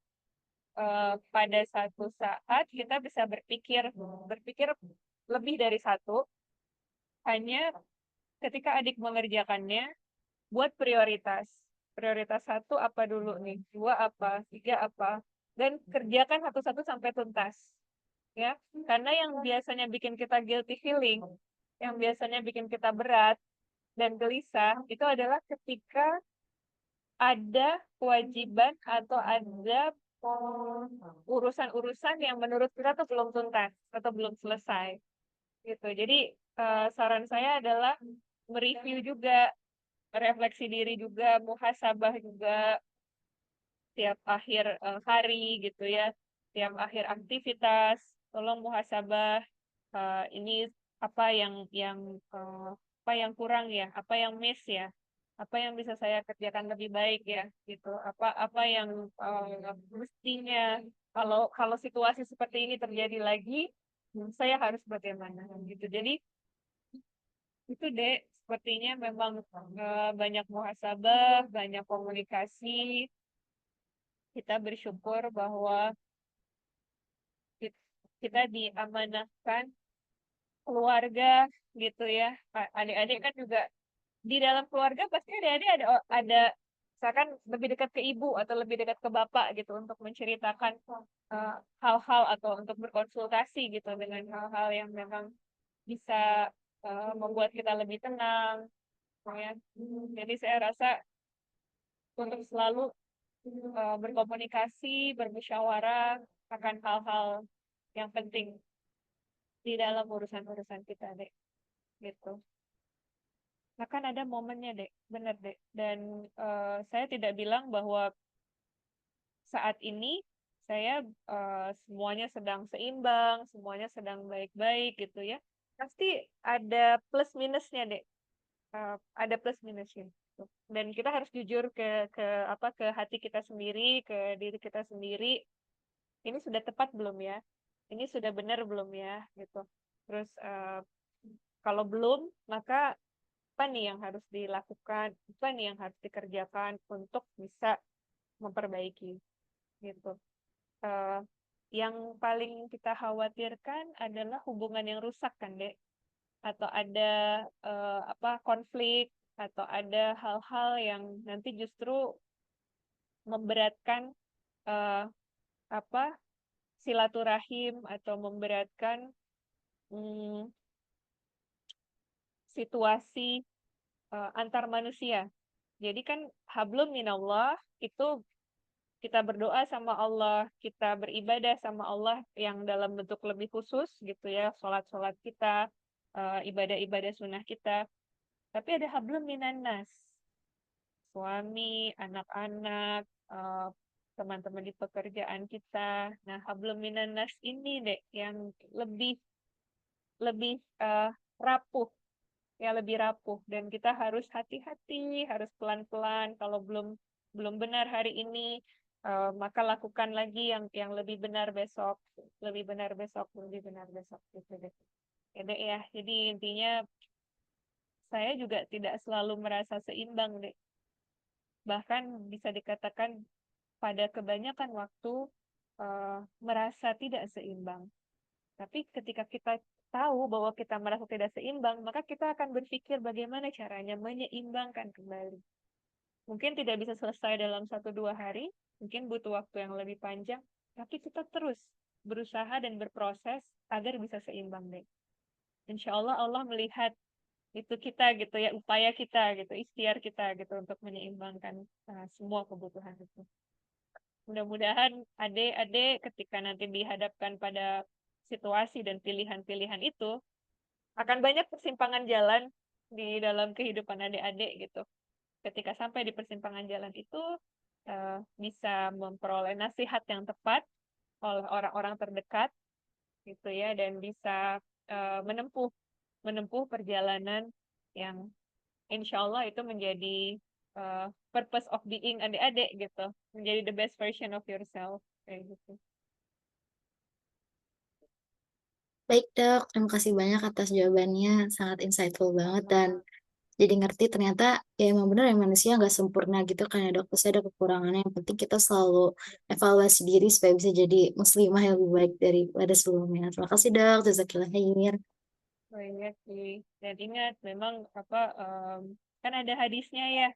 pada satu saat kita bisa berpikir lebih dari satu, hanya ketika adik mengerjakannya, buat prioritas. Prioritas satu apa dulu nih, dua apa, tiga apa, dan kerjakan satu-satu sampai tuntas. Ya, karena yang biasanya bikin kita guilty feeling, yang biasanya bikin kita berat dan gelisah, itu adalah ketika ada kewajiban atau ada urusan-urusan yang menurut kita tuh belum tuntas atau belum selesai gitu. Jadi saran saya adalah mereview juga, refleksi diri juga, muhasabah juga tiap akhir hari gitu ya, tiap akhir aktivitas, tolong muhasabah ini apa yang kurang ya, apa yang miss ya, apa yang bisa saya kerjakan lebih baik ya, gitu. Apa apa yang mestinya kalau kalau situasi seperti ini terjadi lagi, saya harus bagaimana gitu. Jadi itu deh sepertinya memang banyak muhasabah, banyak komunikasi. Kita bersyukur bahwa kita diamanahkan keluarga gitu ya. Adik-adik kan juga di dalam keluarga pasti adik-adik ada misalkan lebih dekat ke ibu atau lebih dekat ke bapak gitu untuk menceritakan hal-hal atau untuk berkonsultasi gitu dengan hal-hal yang memang bisa membuat kita lebih tenang, ya. Jadi saya rasa untuk selalu berkomunikasi, bermusyawarah akan hal-hal yang penting di dalam urusan-urusan kita, Dek. Gitu. Akan ada momennya, Dek. Benar, Dek. Dan saya tidak bilang bahwa saat ini saya semuanya sedang seimbang, semuanya sedang baik-baik gitu ya. Pasti ada plus minusnya, Dek. Ada plus minusnya. Gitu. Dan kita harus jujur ke hati kita sendiri, ke diri kita sendiri. Ini sudah tepat belum ya? Ini sudah benar belum ya? Gitu. Terus kalau belum, maka apa nih yang harus dilakukan? Apa nih yang harus dikerjakan untuk bisa memperbaiki? Gitu. Eh, yang paling kita khawatirkan adalah hubungan yang rusak kan, Dek? Atau ada konflik atau ada hal-hal yang nanti justru memberatkan eh, apa silaturahim atau memberatkan mm, situasi antar manusia. Jadi kan hablum minallah itu kita berdoa sama Allah, kita beribadah sama Allah yang dalam bentuk lebih khusus gitu ya, sholat-sholat kita, ibadah-ibadah sunnah kita. Tapi ada hablum minannas, suami, anak-anak, teman-teman di pekerjaan kita. Nah, hablum minannas ini deh yang lebih lebih rapuh, ya lebih rapuh. Dan kita harus hati-hati, harus pelan-pelan. Kalau belum benar hari ini, maka lakukan lagi yang lebih benar besok, lebih benar besok, lebih benar besok gitu deh. Ya, Dek, ya. Jadi intinya saya juga tidak selalu merasa seimbang, Dek. Bahkan bisa dikatakan pada kebanyakan waktu merasa tidak seimbang. Tapi ketika kita tahu bahwa kita merasa tidak seimbang, maka kita akan berpikir bagaimana caranya menyeimbangkan kembali. Mungkin tidak bisa selesai dalam 1-2 hari, mungkin butuh waktu yang lebih panjang, tapi kita terus berusaha dan berproses agar bisa seimbang, deh. Insya Allah Allah melihat itu kita gitu ya, upaya kita gitu, ikhtiar kita gitu untuk menyeimbangkan semua kebutuhan itu. Mudah-mudahan adik-adik ketika nanti dihadapkan pada situasi dan pilihan-pilihan itu, akan banyak persimpangan jalan di dalam kehidupan adik-adik gitu. Ketika sampai di persimpangan jalan itu, bisa memperoleh nasihat yang tepat oleh orang-orang terdekat gitu ya, dan bisa menempuh menempuh perjalanan yang insya Allah itu menjadi purpose of being adik-adik gitu, menjadi the best version of yourself kayak gitu. Baik dok, terima kasih banyak atas jawabannya, sangat insightful banget dan jadi ngerti ternyata ya emang benar ya manusia nggak sempurna gitu kan ya dok, pasti ada kekurangannya. Yang penting kita selalu evaluasi diri supaya bisa jadi muslimah yang lebih baik daripada sebelumnya. Terima kasih dok, jazakillah khair. Banyak sih. Dan ingat, memang kan ada hadisnya ya,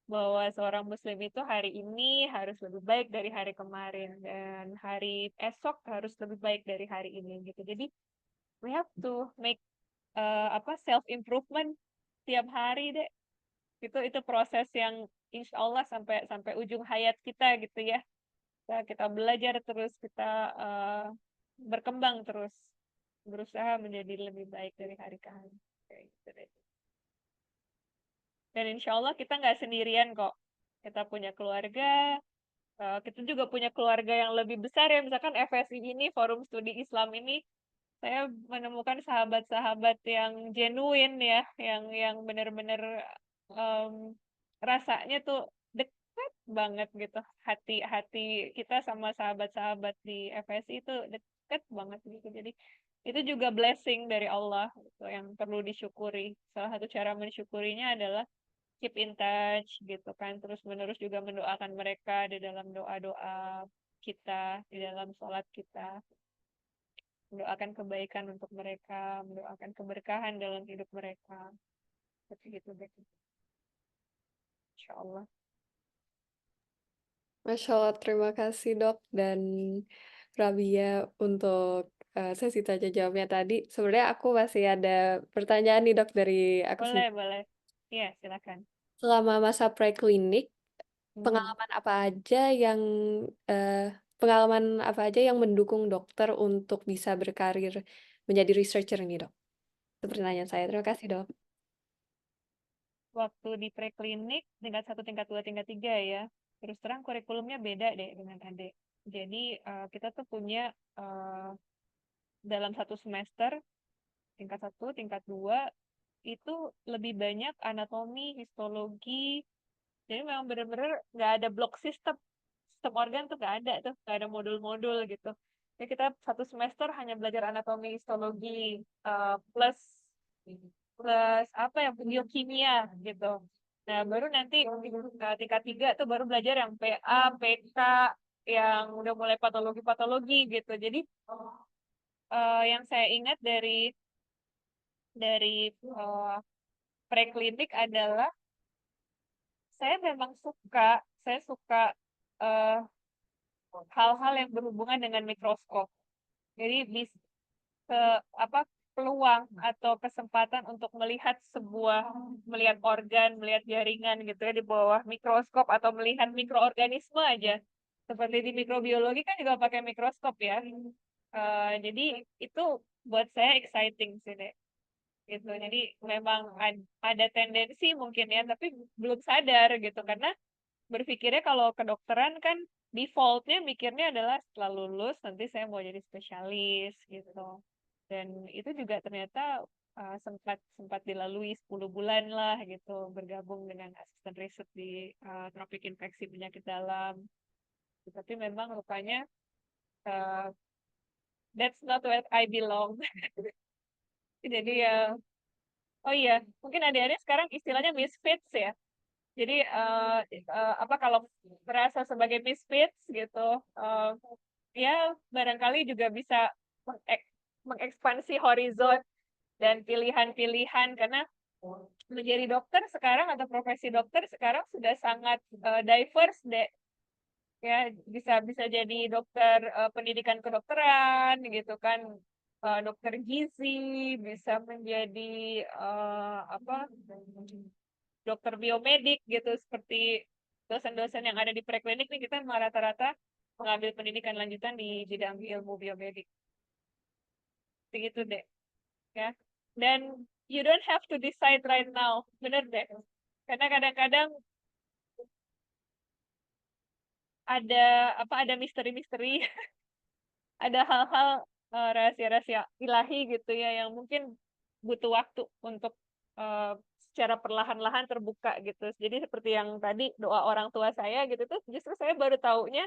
bahwa seorang muslim itu hari ini harus lebih baik dari hari kemarin dan hari esok harus lebih baik dari hari ini gitu. Jadi we have to make self improvement tiap hari deh. Itu proses yang insya Allah sampai sampai ujung hayat kita gitu ya. Kita belajar terus, kita berkembang terus, berusaha menjadi lebih baik dari hari ke hari. Kayak gitu deh. Dan insya Allah kita nggak sendirian kok. Kita punya keluarga, kita juga punya keluarga yang lebih besar ya. Misalkan FSI ini, Forum Studi Islam ini, saya menemukan sahabat-sahabat yang genuine ya, yang benar-benar em, rasanya tuh dekat banget gitu. Hati-hati kita sama sahabat-sahabat di FSI itu dekat banget gitu. Jadi itu juga blessing dari Allah gitu, yang perlu disyukuri. Salah satu cara mensyukurinya adalah keep in touch gitu kan, terus menerus juga mendoakan mereka di dalam doa-doa kita, di dalam sholat kita. mendoakan kebaikan untuk mereka, mendoakan keberkahan dalam hidup mereka. Seperti itu deh. Insya Allah. Masya Allah, terima kasih dok dan Rabia untuk sesi tanya jawabnya tadi. Sebenarnya aku masih ada pertanyaan nih dok dari aku Boleh, sendiri. boleh. Iya, silakan. Selama masa preklinik, Hmm. pengalaman apa aja yang eh, pengalaman apa aja yang mendukung dokter untuk bisa berkarir menjadi researcher nih dok? Itu pertanyaan saya. Terima kasih dok. Waktu di preklinik tingkat 1, tingkat 2, tingkat 3 ya. Terus terang kurikulumnya beda deh dengan adik. Jadi kita tuh punya dalam satu semester tingkat 1, tingkat 2 itu lebih banyak anatomi, histologi. Jadi memang benar-benar nggak ada block system. Sistem organ tuh nggak ada tuh, nggak ada modul-modul gitu. Jadi kita satu semester hanya belajar anatomi, histologi, plus plus apa ya, biokimia gitu. Nah, baru nanti tingkat 3 tuh baru belajar yang PA, PK, yang udah mulai patologi-patologi gitu. Jadi yang saya ingat dari preklinik adalah saya suka eh, hal-hal yang berhubungan dengan mikroskop. Jadi ke apa peluang atau kesempatan untuk melihat organ, melihat jaringan gitu ya di bawah mikroskop atau melihat mikroorganisme aja. Seperti di mikrobiologi kan juga pakai mikroskop ya. Jadi itu buat saya exciting sih deh. Gitu. Jadi memang ada tendensi mungkin ya, tapi belum sadar gitu karena berpikirnya kalau kedokteran kan defaultnya mikirnya adalah setelah lulus nanti saya mau jadi spesialis gitu. Dan itu juga ternyata sempat sempat dilalui 10 bulan lah gitu bergabung dengan asisten riset di tropik infeksi penyakit dalam. Tapi memang rupanya uh, that's not where I belong. Jadi oh iya, mungkin adik-adik sekarang istilahnya misfits ya. Jadi apa kalau merasa sebagai misfits gitu, eh, ya barangkali juga bisa mengekspansi horizon dan pilihan-pilihan karena menjadi dokter sekarang atau profesi dokter sekarang sudah sangat diverse deh. Ya bisa bisa jadi dokter pendidikan kedokteran gitu kan, dokter gizi bisa menjadi apa dokter biomedik gitu seperti dosen-dosen yang ada di preklinik nih kita rata-rata mengambil pendidikan lanjutan di bidang ilmu biomedik. Begitu deh ya. Dan you don't have to decide right now. Bener deh. Karena kadang-kadang ada misteri-misteri, ada hal-hal rahasia-rahasia ilahi gitu ya yang mungkin butuh waktu untuk secara perlahan-lahan terbuka gitu. Jadi seperti yang tadi doa orang tua saya gitu tuh justru saya baru taunya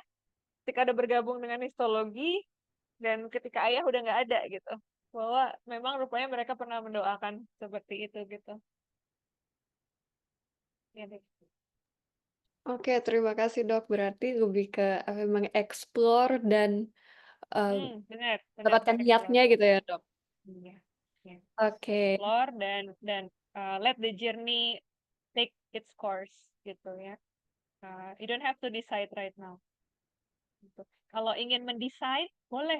ketika ada bergabung dengan histologi dan ketika ayah udah nggak ada gitu. Bahwa memang rupanya mereka pernah mendoakan seperti itu gitu. Ya deh. Oke, terima kasih dok. Berarti lebih ke mengeksplor dan eh, Benar, benar dapatkan mengeksplor. niatnya gitu ya dok. Iya, ya. Oke, Explore dan let the journey take its course gitu ya. You don't have to decide right now. Gitu. Kalau ingin mendesain, boleh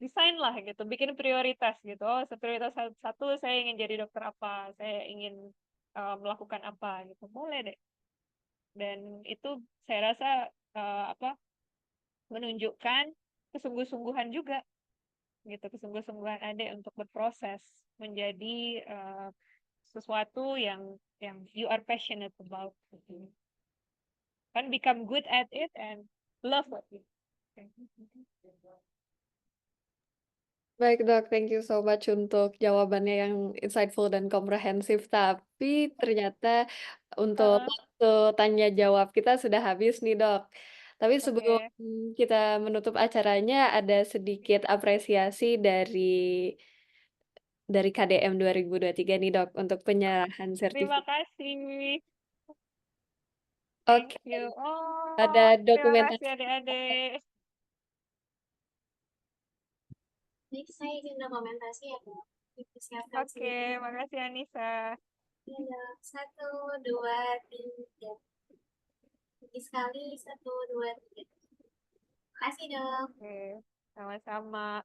desain lah gitu, bikin prioritas gitu. Oh, prioritas satu saya ingin jadi dokter apa, saya ingin melakukan apa gitu, boleh deh. Dan itu saya rasa apa menunjukkan kesungguh-sungguhan juga gitu, kesungguh-sungguhan adek untuk berproses menjadi sesuatu yang you are passionate about gitu. Kan become good at it and love what you do. baik dok. Thank you so much untuk jawabannya yang insightful dan komprehensif. Tapi ternyata untuk Uh-uh. waktu tanya jawab kita sudah habis nih dok. Tapi sebelum Oke. kita menutup acaranya, ada sedikit apresiasi dari KDM 2023 nih dok untuk penyerahan Terima sertifikat. kasih. Thank Oke, you. ada Oh, terima kasih dokumentasi. adik-adik. Baik, saya izin dokumentasi ya, Dok. Dipersiapkan Oke, sedikit. makasih Anissa. Iya, Dok. 1, 2, 3. Lagi sekali, 1, 2, 3. Makasih, Dok. Oke, sama-sama.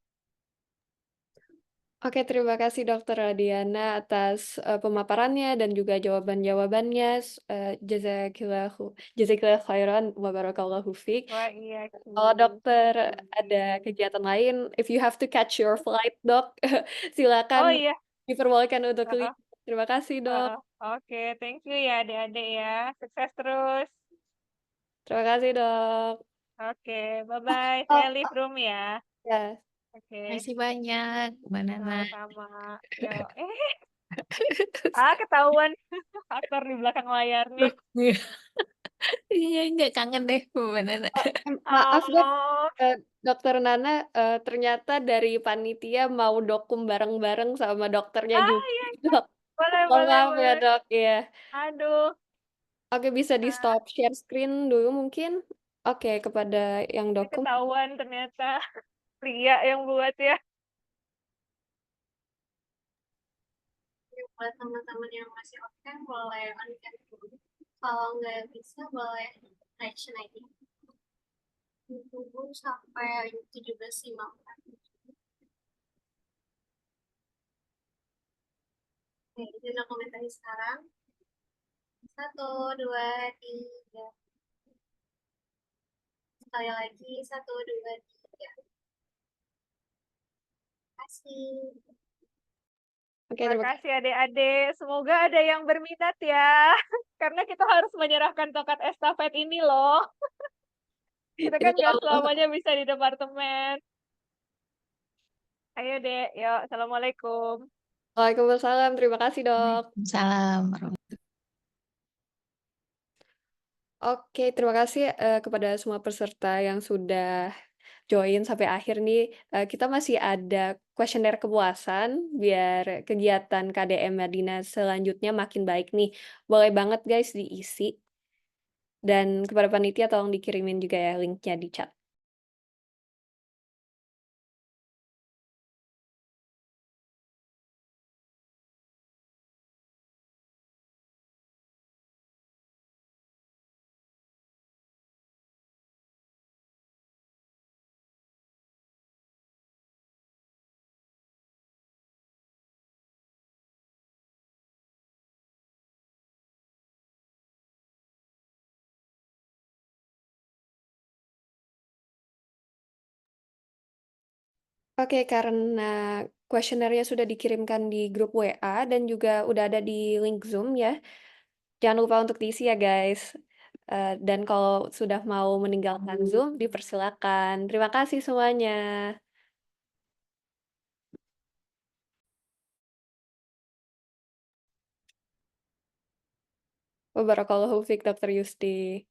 Oke, terima kasih Dokter Radiana atas pemaparannya dan juga jawaban-jawabannya. Jazakillah khairan wa barakallahu fiik. Wah, iya. Kalau dokter ada kegiatan lain, if you have to catch your flight, Dok, Oh silakan iya, diperbolehkan untuk heeh, leave. Terima kasih, Dok. heeh. Oke, thank you ya adik-adik ya. Sukses terus. Terima kasih, Dok. Oke, bye-bye. Oh, Saya leave room ya. ya. Oke, Makasih banyak, Mbak Nana. sama-sama. Yo, ketahuan aktor di belakang layar nih. Iya, nggak kangen deh, Mbak Nana. Maaf, Dok. Oh, Dokter Nana, ternyata dari panitia mau dokum bareng-bareng sama dokternya juga, iya, iya. Dok. Boleh, Mohon boleh, maaf ya, boleh. Dok, iya. Aduh, Oke, bisa ah, di-stop share screen dulu mungkin? Oke, kepada yang ini dokum. ketahuan ternyata Lia yang buat ya. Buat teman-teman yang masih off-cam, boleh on-cam dulu. Kalau nggak bisa, boleh reaction ID. Tunggu sampai 17.54. Oke, izin dokumentasi sekarang. 1, 2, 3. Sekali lagi, 1, 2, 3. Terima kasih. Oke, Terima terima kasih. kasih adik-adik. Semoga ada yang berminat ya. Karena kita harus menyerahkan tongkat estafet ini loh. Kita kan Insya nggak Allah. selamanya bisa di departemen. Ayo dek, yuk. Assalamualaikum. Waalaikumsalam, terima kasih, Dok. Waalaikumsalam. Oke, terima kasih kepada semua peserta yang sudah join sampai akhir nih. Kita masih ada kuesioner kepuasan biar kegiatan KDM Madinah selanjutnya makin baik nih. Boleh banget guys diisi. Dan kepada panitia tolong dikirimin juga ya linknya di chat. Oke, karena kuesionernya sudah dikirimkan di grup WA dan juga udah ada di link Zoom ya. Jangan lupa untuk diisi ya guys. Dan kalau sudah mau meninggalkan Zoom, dipersilakan. Terima kasih semuanya. Wabarakatuh fiik Dr. Yusti.